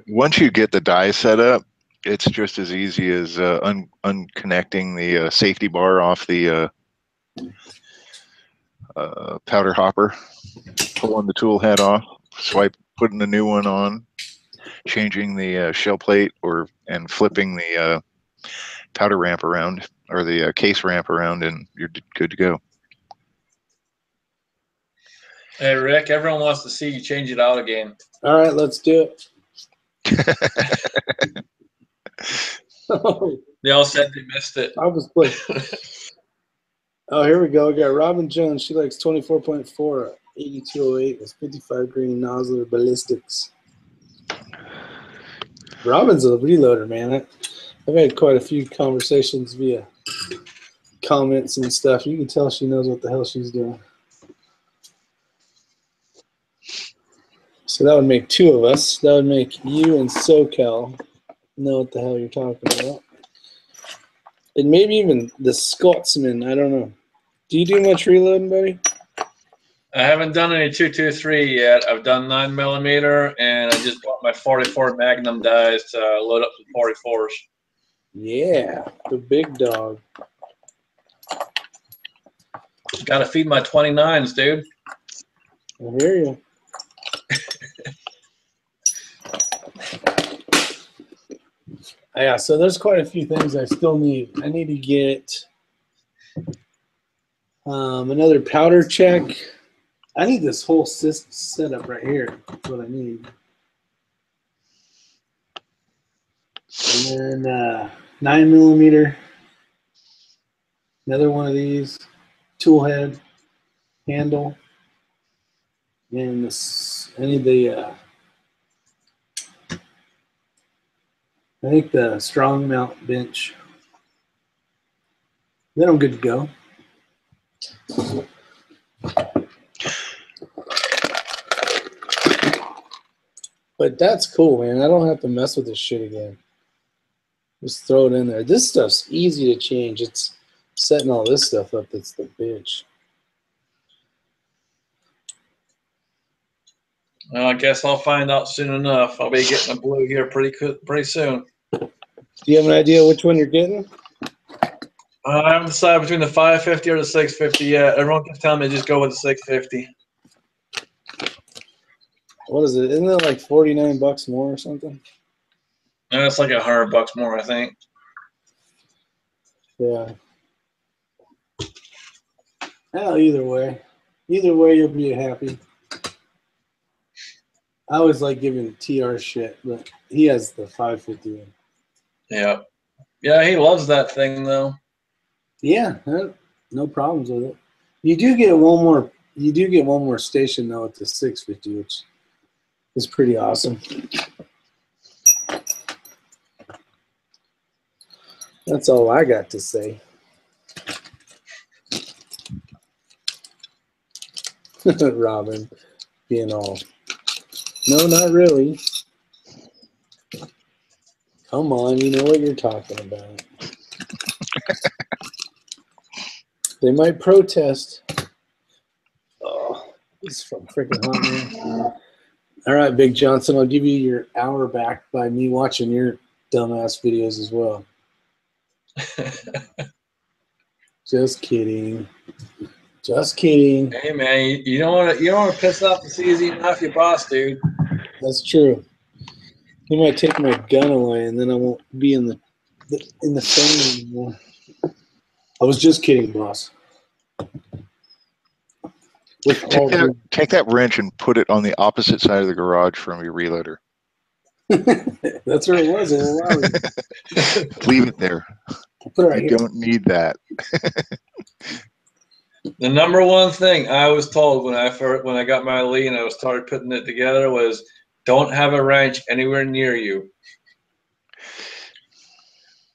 once you get the die set up, it's just as easy as unconnecting the safety bar off the powder hopper, pulling the tool head off, putting the new one on, changing the shell plate, and flipping the powder ramp around, or the case ramp around, and you're good to go. Hey, Rick, everyone wants to see you change it out again. All right, let's do it. They all said they missed it. I'll just play. Oh, here we go. We got Robin Jones. She likes 24.4, 8208 with 55 grain nozzler ballistics. Robin's a reloader, man. I've had quite a few conversations via comments and stuff. You can tell she knows what the hell she's doing. So that would make two of us. That would make you and SoCal know what the hell you're talking about. And maybe even the Scotsman. I don't know. Do you do much reloading, buddy? I haven't done any 223 yet. I've done 9mm, and I just bought my 44 Magnum dies to load up some 44s. Yeah, the big dog. Got to feed my 29s, dude. I hear you. Yeah, so there's quite a few things I still need. I need to get another powder check. I need this whole setup right here. That's what I need. And then 9mm. Another one of these. Tool head. Handle. And this, I need the I think the strong mount bench. Then I'm good to go. But that's cool, man. I don't have to mess with this shit again. Just throw it in there. This stuff's easy to change. It's setting all this stuff up that's the bitch. Well, I guess I'll find out soon enough. I'll be getting a blue here pretty soon. Do you have an idea which one you're getting? I haven't decided between the 550 or the 650 yet. Everyone keeps telling me to just go with the 650. What is it? Isn't it like 49 bucks more or something? And it's like $100 more, I think. Yeah. Well, either way you'll be happy. I always like giving TR shit, but he has the 550. Yeah. Yeah, he loves that thing, though. Yeah, no problems with it. You do get one more You do get one more station though at the 650, which is pretty awesome. That's all I got to say. Robin being all, no, not really. Come on, you know what you're talking about. They might protest. Oh, this is from freaking hot, man. All right, Big Johnson, I'll give you your hour back by me watching your dumbass videos as well. Just kidding. Just kidding. Hey man, you don't want to piss off the CZ off your boss, dude. That's true. He might take my gun away, and then I won't be in the phone anymore. I was just kidding, boss. Take that wrench and put it on the opposite side of the garage from your reloader. That's where it was. Leave it there. Put it right you here. Don't need that. The number one thing I was told when I got my Lee and I started putting it together was, don't have a wrench anywhere near you.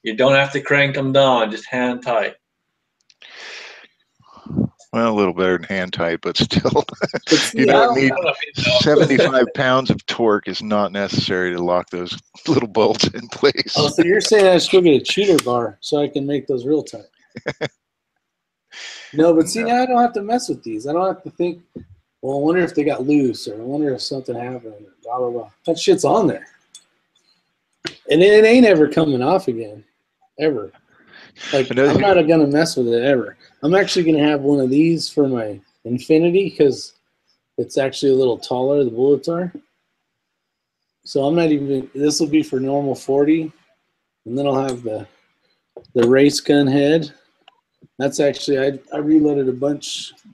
You don't have to crank them down, just hand tight. Well, a little better than hand tight, but still, See, you don't need I don't know if you know. 75 pounds of torque is not necessary to lock those little bolts in place. Oh, so you're saying I should go get a cheater bar so I can make those real tight? No, but see, now I don't have to mess with these. I don't have to think, well, I wonder if they got loose, or I wonder if something happened, or blah, blah, blah. That shit's on there. And it ain't ever coming off again, ever. Like, I'm not going to mess with it ever. I'm actually going to have one of these for my Infinity because it's actually a little taller, the bullets are. So I'm not even, this will be for normal 40, and then I'll have the race gun head. That's actually, I reloaded a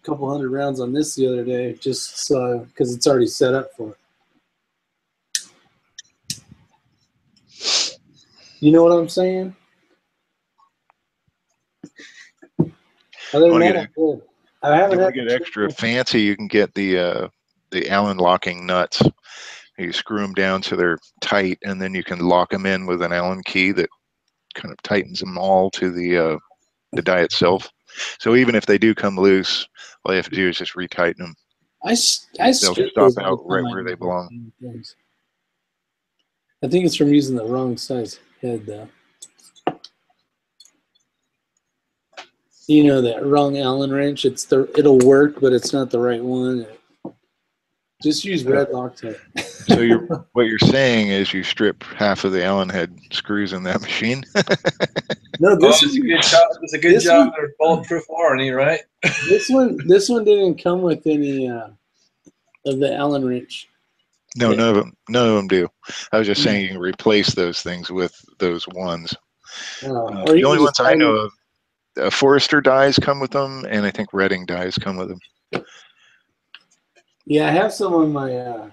couple hundred rounds on this the other day, just because it's already set up for it. You know what I'm saying? Other than that, I'm good. I haven't had to get extra fancy. You can get the Allen locking nuts. You screw them down so they're tight, and then you can lock them in with an Allen key that kind of tightens them all to the die itself. So even if they do come loose, all you have to do is just retighten them. They'll stop out right where they belong. I think it's from using the wrong size head, though. You know, that wrong Allen wrench. It'll work, but it's not the right one. Just use red Loctite. So what you're saying is you strip half of the Allen head screws in that machine. No, this is a good job. It's a good job. They're bulletproof warranty, right? This one didn't come with any of the Allen wrench. No, none of them do. I was just saying you can replace those things with those ones. The only ones I know of, Forester dies come with them, and I think Redding dies come with them. Yeah, I have some on my.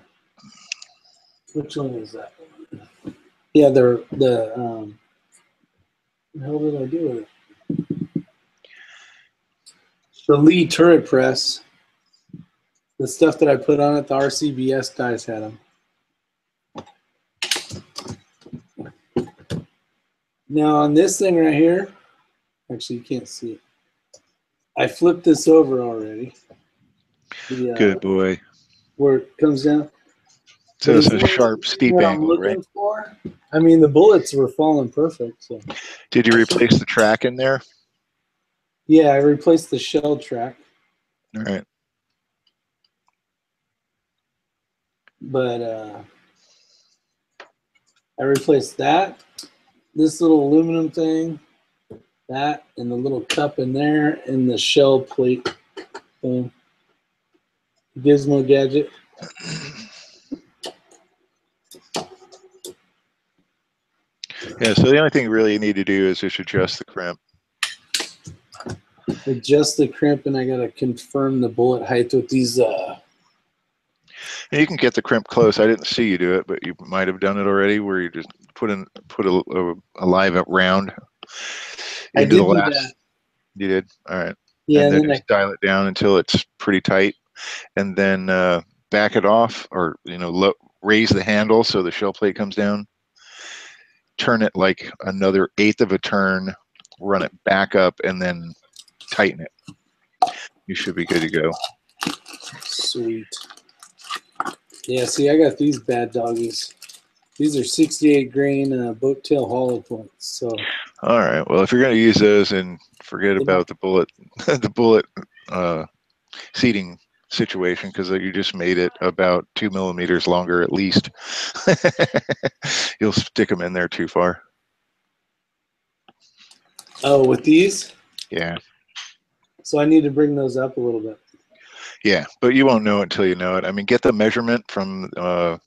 Which one is that? Yeah, the hell did I do with it? The Lee turret press. The stuff that I put on it, the RCBS guys had them. Now on this thing right here, actually you can't see it. I flipped this over already. Good boy. Where it comes down. So it's a sharp, steep angle, right? I mean, the bullets were falling perfect. So. Did you replace the track in there? Yeah, I replaced the shell track. All right. But I replaced that, this little aluminum thing, that, and the little cup in there, and the shell plate thing. Gizmo gadget. Yeah, so the only thing really you need to do is just adjust the crimp. Adjust the crimp, and I gotta confirm the bullet height with these. And you can get the crimp close. I didn't see you do it, but you might have done it already, where you just put a live round into the last. That. You did? All right. Yeah, and then just dial it down until it's pretty tight. and then back it off, or raise the handle so the shell plate comes down. Turn it like another 1/8 of a turn, run it back up, and then tighten it. You should be good to go. Sweet. Yeah, see, I got these bad doggies. These are 68 grain boat tail hollow points. So. All right. Well, if you're going to use those, and forget about the bullet, the bullet seating situation, because you just made it about 2 millimeters longer at least. You'll stick them in there too far. Oh, with these? Yeah. So I need to bring those up a little bit. Yeah, but you won't know it until you know it. I mean, get the measurement from your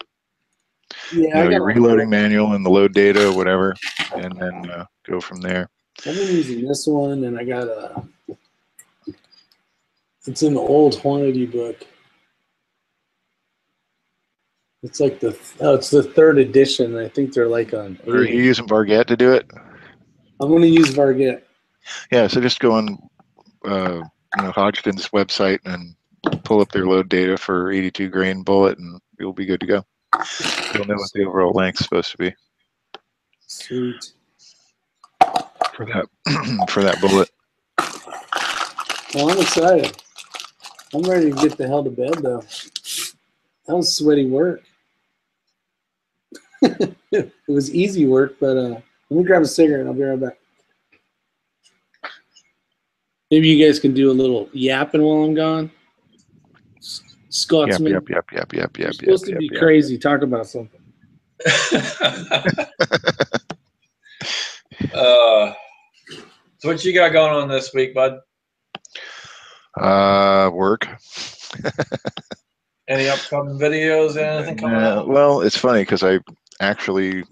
reloading manual and the load data, whatever, and then go from there. I've been using this one, and I got it's in the old Hornady book. It's like it's the 3rd edition. I think they're like on. Are you using Varget to do it? I'm going to use Varget. Yeah, so just go on, Hodgdon's website and pull up their load data for 82 grain bullet, and you'll be good to go. You'll know what the overall length's supposed to be. Sweet. For that bullet. Well, I'm excited. I'm ready to get the hell to bed, though. That was sweaty work. It was easy work, but let me grab a cigarette and I'll be right back. Maybe you guys can do a little yapping while I'm gone. Scotsman. Yep. You're supposed to be crazy. Talk about something. So what you got going on this week, bud? Work. Any upcoming videos? Anything coming out? Well, it's funny because I actually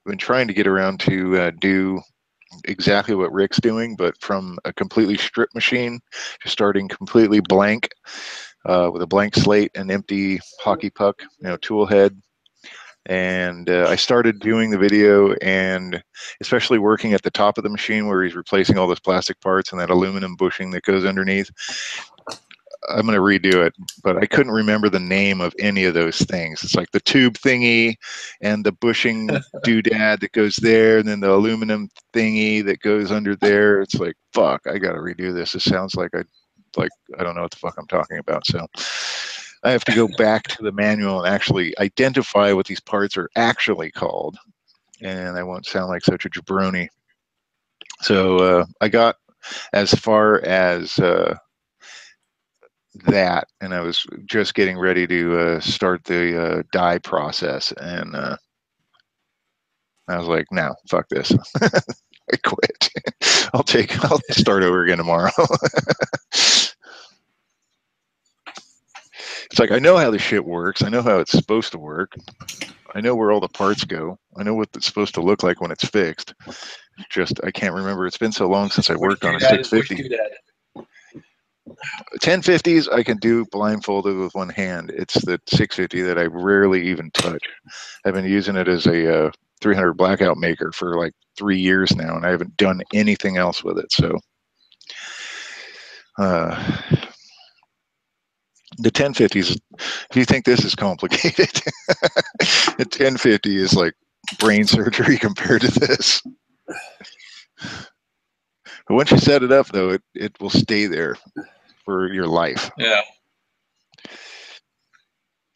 been trying to get around to do exactly what Rick's doing, but from a completely stripped machine, just starting completely blank with a blank slate and empty hockey puck, tool head. And I started doing the video, and especially working at the top of the machine where he's replacing all those plastic parts and that aluminum bushing that goes underneath. I'm going to redo it, but I couldn't remember the name of any of those things. It's like the tube thingy and the bushing doodad that goes there, and then the aluminum thingy that goes under there. It's like, fuck, I got to redo this. It sounds like I don't know what the fuck I'm talking about. So I have to go back to the manual and actually identify what these parts are actually called, and I won't sound like such a jabroni. So I got as far as that, and I was just getting ready to start the die process, and I was like, no, fuck this. I quit. I'll start over again tomorrow. It's like, I know how the shit works. I know how it's supposed to work. I know where all the parts go. I know what it's supposed to look like when it's fixed. Just, I can't remember. It's been so long since I worked on a 650. 1050s I can do blindfolded with one hand. It's the 650 that I rarely even touch. I've been using it as a 300 blackout maker for like 3 years now, and I haven't done anything else with it. So the 1050s, if you think this is complicated, the 1050 is like brain surgery compared to this. But once you set it up, though, it will stay there for your life. Yeah.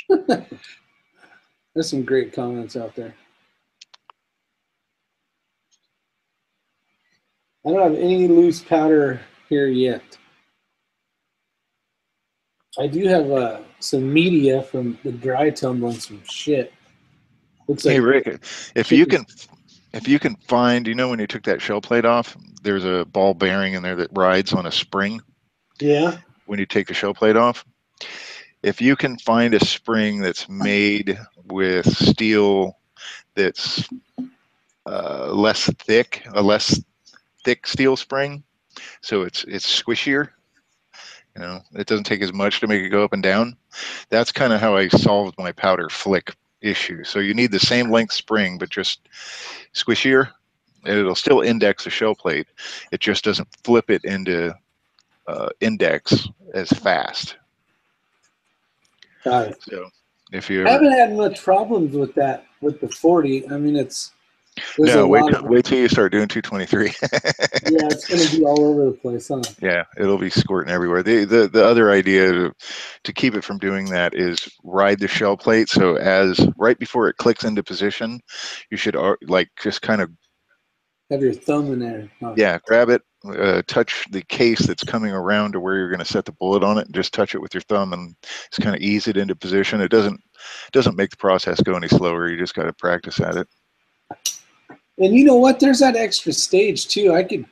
There's some great comments out there. I don't have any loose powder here yet. I do have some media from the dry tumbling some shit. Looks like, hey Rick, if you can find, when you took that shell plate off, there's a ball bearing in there that rides on a spring. Yeah. When you take the shell plate off, if you can find a spring that's made with steel that's less thick steel spring, so it's squishier, it doesn't take as much to make it go up and down. That's kind of how I solved my powder flick issue. So you need the same length spring, but just squishier, and it'll still index the shell plate. It just doesn't flip it into index as fast. Got it. So if you I ever, haven't had much problems with that with the 40. I mean, there's a no, lot of, wait till you start doing 223. yeah, it's going to be all over the place, huh? Yeah, it'll be squirting everywhere. The other idea to keep it from doing that is ride the shell plate. So as right before it clicks into position, you should like just kind of, Have your thumb in there. Huh? yeah, grab it, touch the case that's coming around to where you're going to set the bullet on it, and just touch it with your thumb and just kind of ease it into position. It doesn't make the process go any slower. You just got to practice at it. And you know what? There's that extra stage too. I could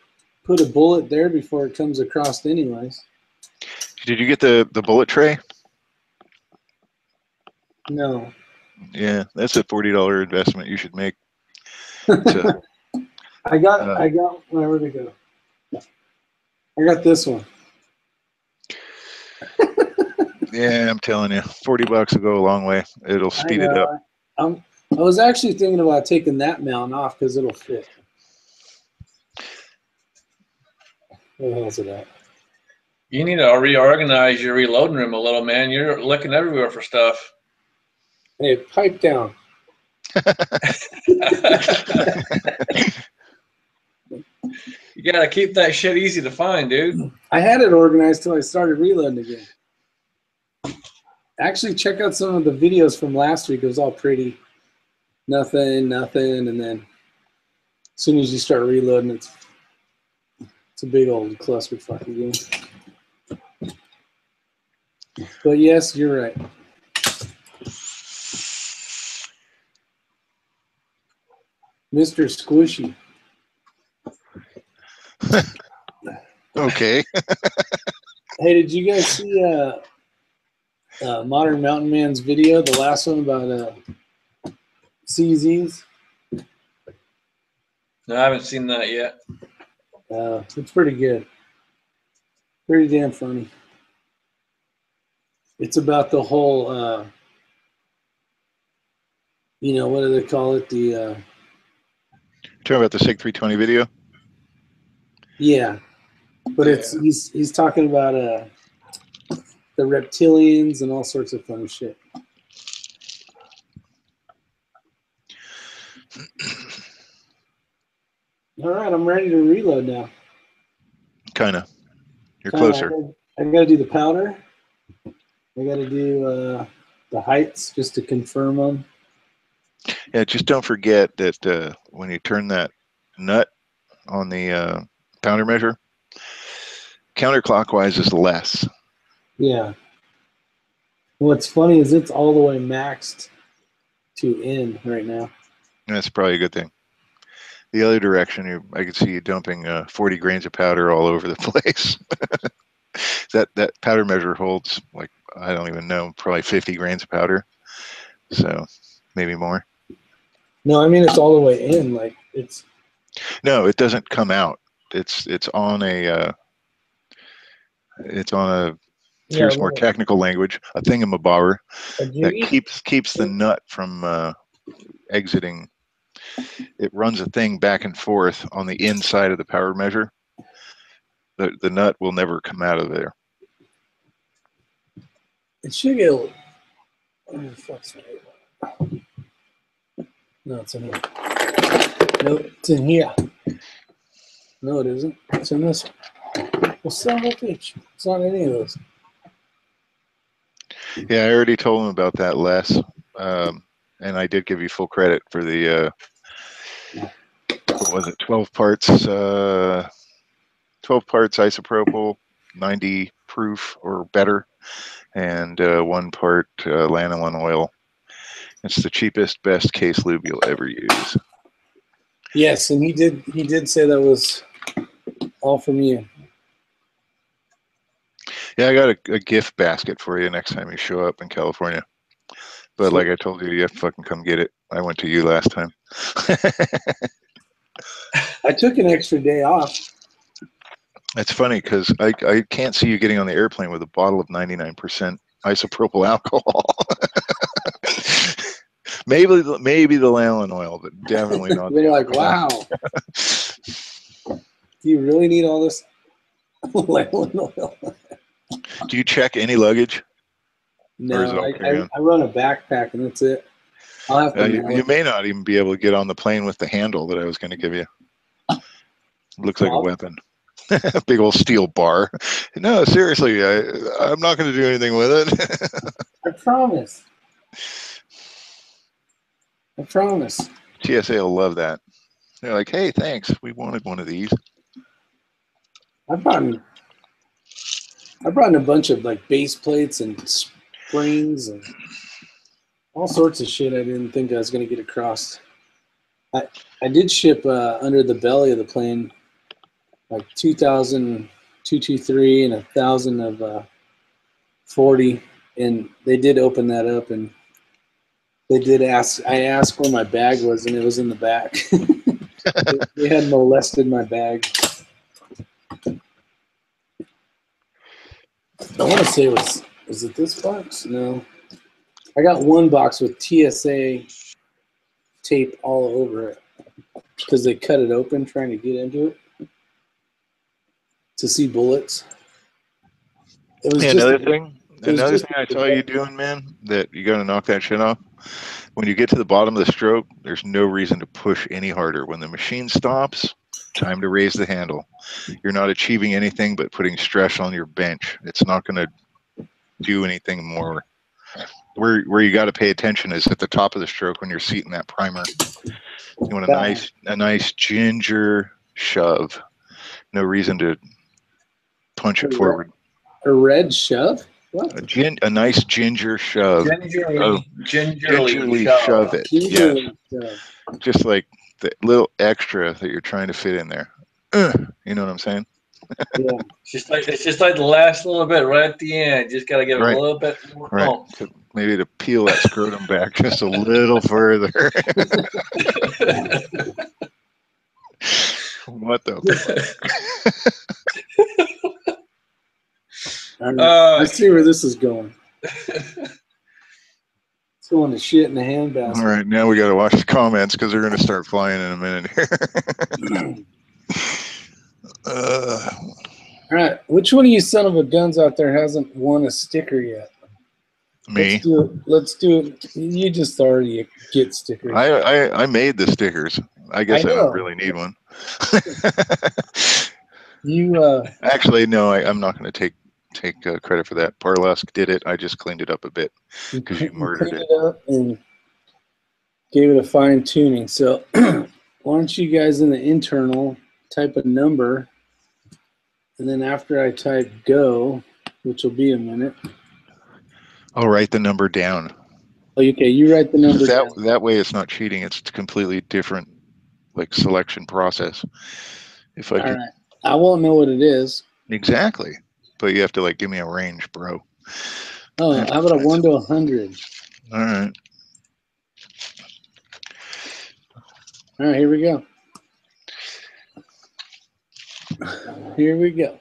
put a bullet there before it comes across anyways. Did you get the bullet tray? No. Yeah, that's a $40 investment you should make. To, I got, where'd it go? I got this one. yeah, I'm telling you, $40 will go a long way. It'll speed it up. I was actually thinking about taking that mount off because it'll fit. Where the hell's it at? You need to reorganize your reloading room a little, man. You're looking everywhere for stuff. Hey, pipe down. You gotta keep that shit easy to find, dude. I had it organized till I started reloading again. Actually, check out some of the videos from last week. It was all pretty. Nothing, and then as soon as you start reloading, it's a big old clusterfuck again. But yes, you're right. Mr. Squishy. Okay. Hey, did you guys see Modern Mountain Man's video, the last one about CZs? No, I haven't seen that yet. It's pretty good. Pretty damn funny. It's about the whole, you know, what do they call it? The Talking about the SIG 320 video? yeah, but he's talking about the reptilians and all sorts of fun shit. All right, I'm ready to reload now. Kinda. You're closer. I got to do the powder. I got to do the heights just to confirm them. Yeah, just don't forget that when you turn that nut on the pounder measure, counterclockwise is less. Yeah. What's funny is it's all the way maxed to in right now. That's probably a good thing. The other direction, I could see you dumping 40 grains of powder all over the place. that powder measure holds, like, I don't even know, probably 50 grains of powder. So maybe more. No, I mean it's all the way in. Like it's. No, it doesn't come out. It's on a. Here's more technical language. A thingamabobber that keeps the nut from exiting. It runs a thing back and forth on the inside of the power measure. The nut will never come out of there. It should get. Oh, fuck's no, it's in here. Nope, it's in here. No, it isn't. It's in this one. Well, son of a bitch. It's not any of those. Yeah, I already told him about that, Les. And I did give you full credit for the, what was it, 12 parts, 12 parts isopropyl, 90 proof or better, and 1 part lanolin oil. It's the cheapest, best case lube you'll ever use. Yes, and he did say that was all from you. Yeah, I got a gift basket for you next time you show up in California. But like I told you, you have to fucking come get it. I went to you last time. I took an extra day off. It's funny because I can't see you getting on the airplane with a bottle of 99% isopropyl alcohol. maybe the lanolin oil, but definitely not. They're like, wow. Do you really need all this lanolin oil? Do you check any luggage? Or is it No, all carry-on? I run a backpack and that's it. I'll have to You may not even be able to get on the plane with the handle that I was going to give you. Looks like a weapon. Big old steel bar. No, seriously, I'm not going to do anything with it. I promise. I promise. TSA will love that. They're like, hey, thanks. We wanted one of these. I brought in a bunch of like base plates and springs and all sorts of shit I didn't think I was going to get across. I did ship under the belly of the plane like 2,000 223 and 1,000 of 40, and they did open that up, and they did ask. I asked where my bag was, and it was in the back. They had molested my bag. I want to say it was it this box? No. I got one box with TSA tape all over it because they cut it open trying to get into it to see bullets. It was another thing I saw you doing, man, that you got to knock that shit off. When you get to the bottom of the stroke, there's no reason to push any harder. When the machine stops, time to raise the handle. You're not achieving anything but putting stress on your bench. It's not going to do anything more. Where you got to pay attention is at the top of the stroke when you're seating that primer. You want a nice ginger shove. No reason to punch it forward. A red shove? What? A nice ginger shove. Gingerly shove it. Gingerly shove. Just like the little extra that you're trying to fit in there. You know what I'm saying? Yeah. It's just like the last little bit right at the end. Just gotta get a little bit more. Right. Maybe to peel that scrotum back just a little further. What the fuck? I see where this is going. It's going to shit in the handbasket. All right, now we got to watch the comments because they're going to start flying in a minute here. All right, which one of you son of a guns out there hasn't won a sticker yet? Me. Let's do it. You just already get stickers. I made the stickers. I guess I don't really need one. Actually, no, I'm not going to take credit for that. Parlusk did it. I just cleaned it up a bit because you murdered it. Up and gave it a fine tuning. So why don't you guys in the internal type a number, and then after I type go, which will be a minute, I'll write the number down. Okay, you write the number down. That way it's not cheating. It's a completely different like selection process. If I could, I won't know what it is. Exactly. But you have to like give me a range, bro. Oh, how about a 1 to 100? All right. All right, here we go. Here we go.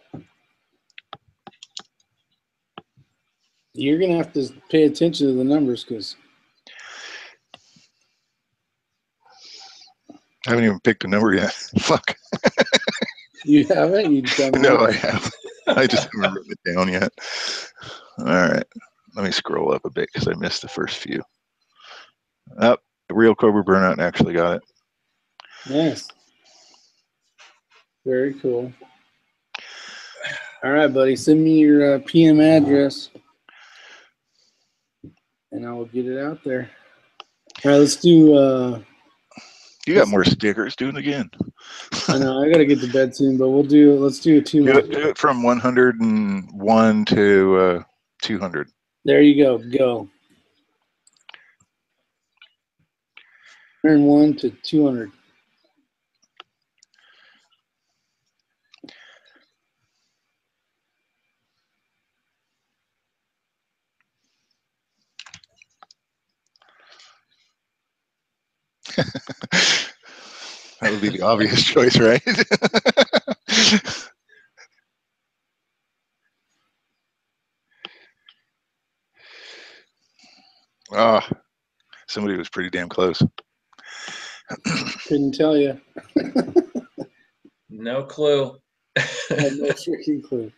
You're going to have to pay attention to the numbers because I haven't even picked a number yet. Fuck. You haven't? You dumb. No, I haven't. I just haven't written it down yet. All right. Let me scroll up a bit because I missed the first few. Oh, the real Cobra Burnout actually got it. Nice. Very cool. All right, buddy. Send me your PM address, and I will get it out there. All right, let's do. You got more stickers. Do it again. I know. I got to get to bed soon, but let's do a 2 minute. Do it from 101 to 200. There you go. Go. 101 to 200. That would be the obvious choice, right? Somebody was pretty damn close. Couldn't tell you. No clue. I had no freaking clue.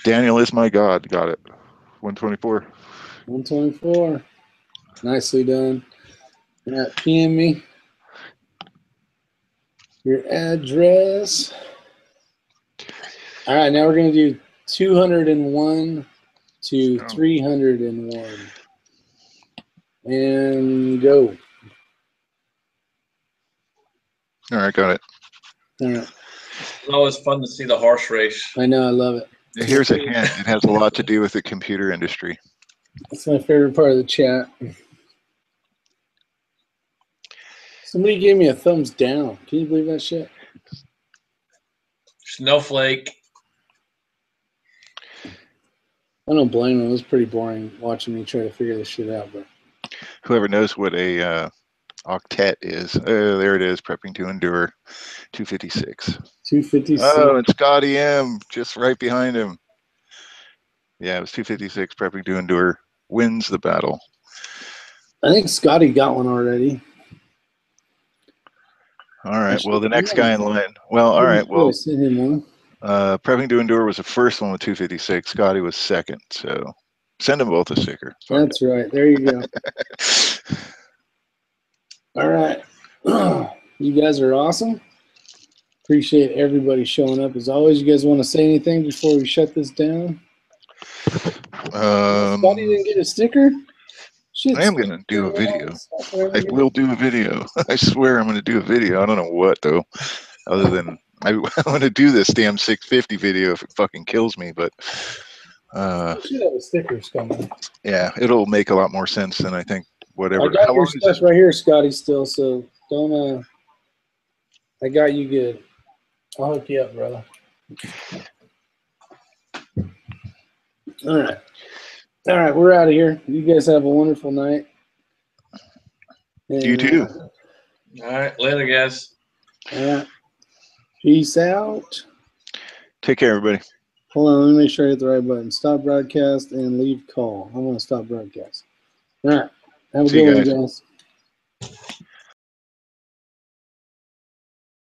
Daniel is my God. Got it. 124. 124. Nicely done. All right, PM me your address. All right, now we're going to do 201 to 301. And go. All right, got it. All right. It's always fun to see the horse race. I know, I love it. Here's a hint. It has a lot to do with the computer industry. That's my favorite part of the chat. Somebody gave me a thumbs down. Can you believe that shit? Snowflake. I don't blame them. It was pretty boring watching me try to figure this shit out. But Whoever knows what a octet is, there it is, prepping to endure, 256. 256. Oh, and Scotty M, just right behind him. Yeah, it was 256, prepping to endure, wins the battle. I think Scotty got one already. All right, well, the next guy in line. Well, all right, well, Send him one. prepping to endure was the first one with 256. Scotty was second, so send them both a sticker. That's right. There you go. All right. You guys are awesome. Appreciate everybody showing up. As always, you guys want to say anything before we shut this down? Scotty didn't get a sticker? Shit, I am going to do a video. I will do a video. I swear I'm going to do a video. I don't know what, though, other than I want to do this damn 650 video if it fucking kills me, but you should have a sticker coming. Yeah, it'll make a lot more sense than I think whatever. I got your stuff right here, Scotty, still, so don't, I got you good. I'll hook you up, brother. All right. All right, we're out of here. You guys have a wonderful night. And, you too. All right, later, guys. All right. Peace out. Take care, everybody. Hold on, let me make sure I hit the right button. Stop broadcast and leave call. I want to stop broadcast. All right. Have a good one, guys.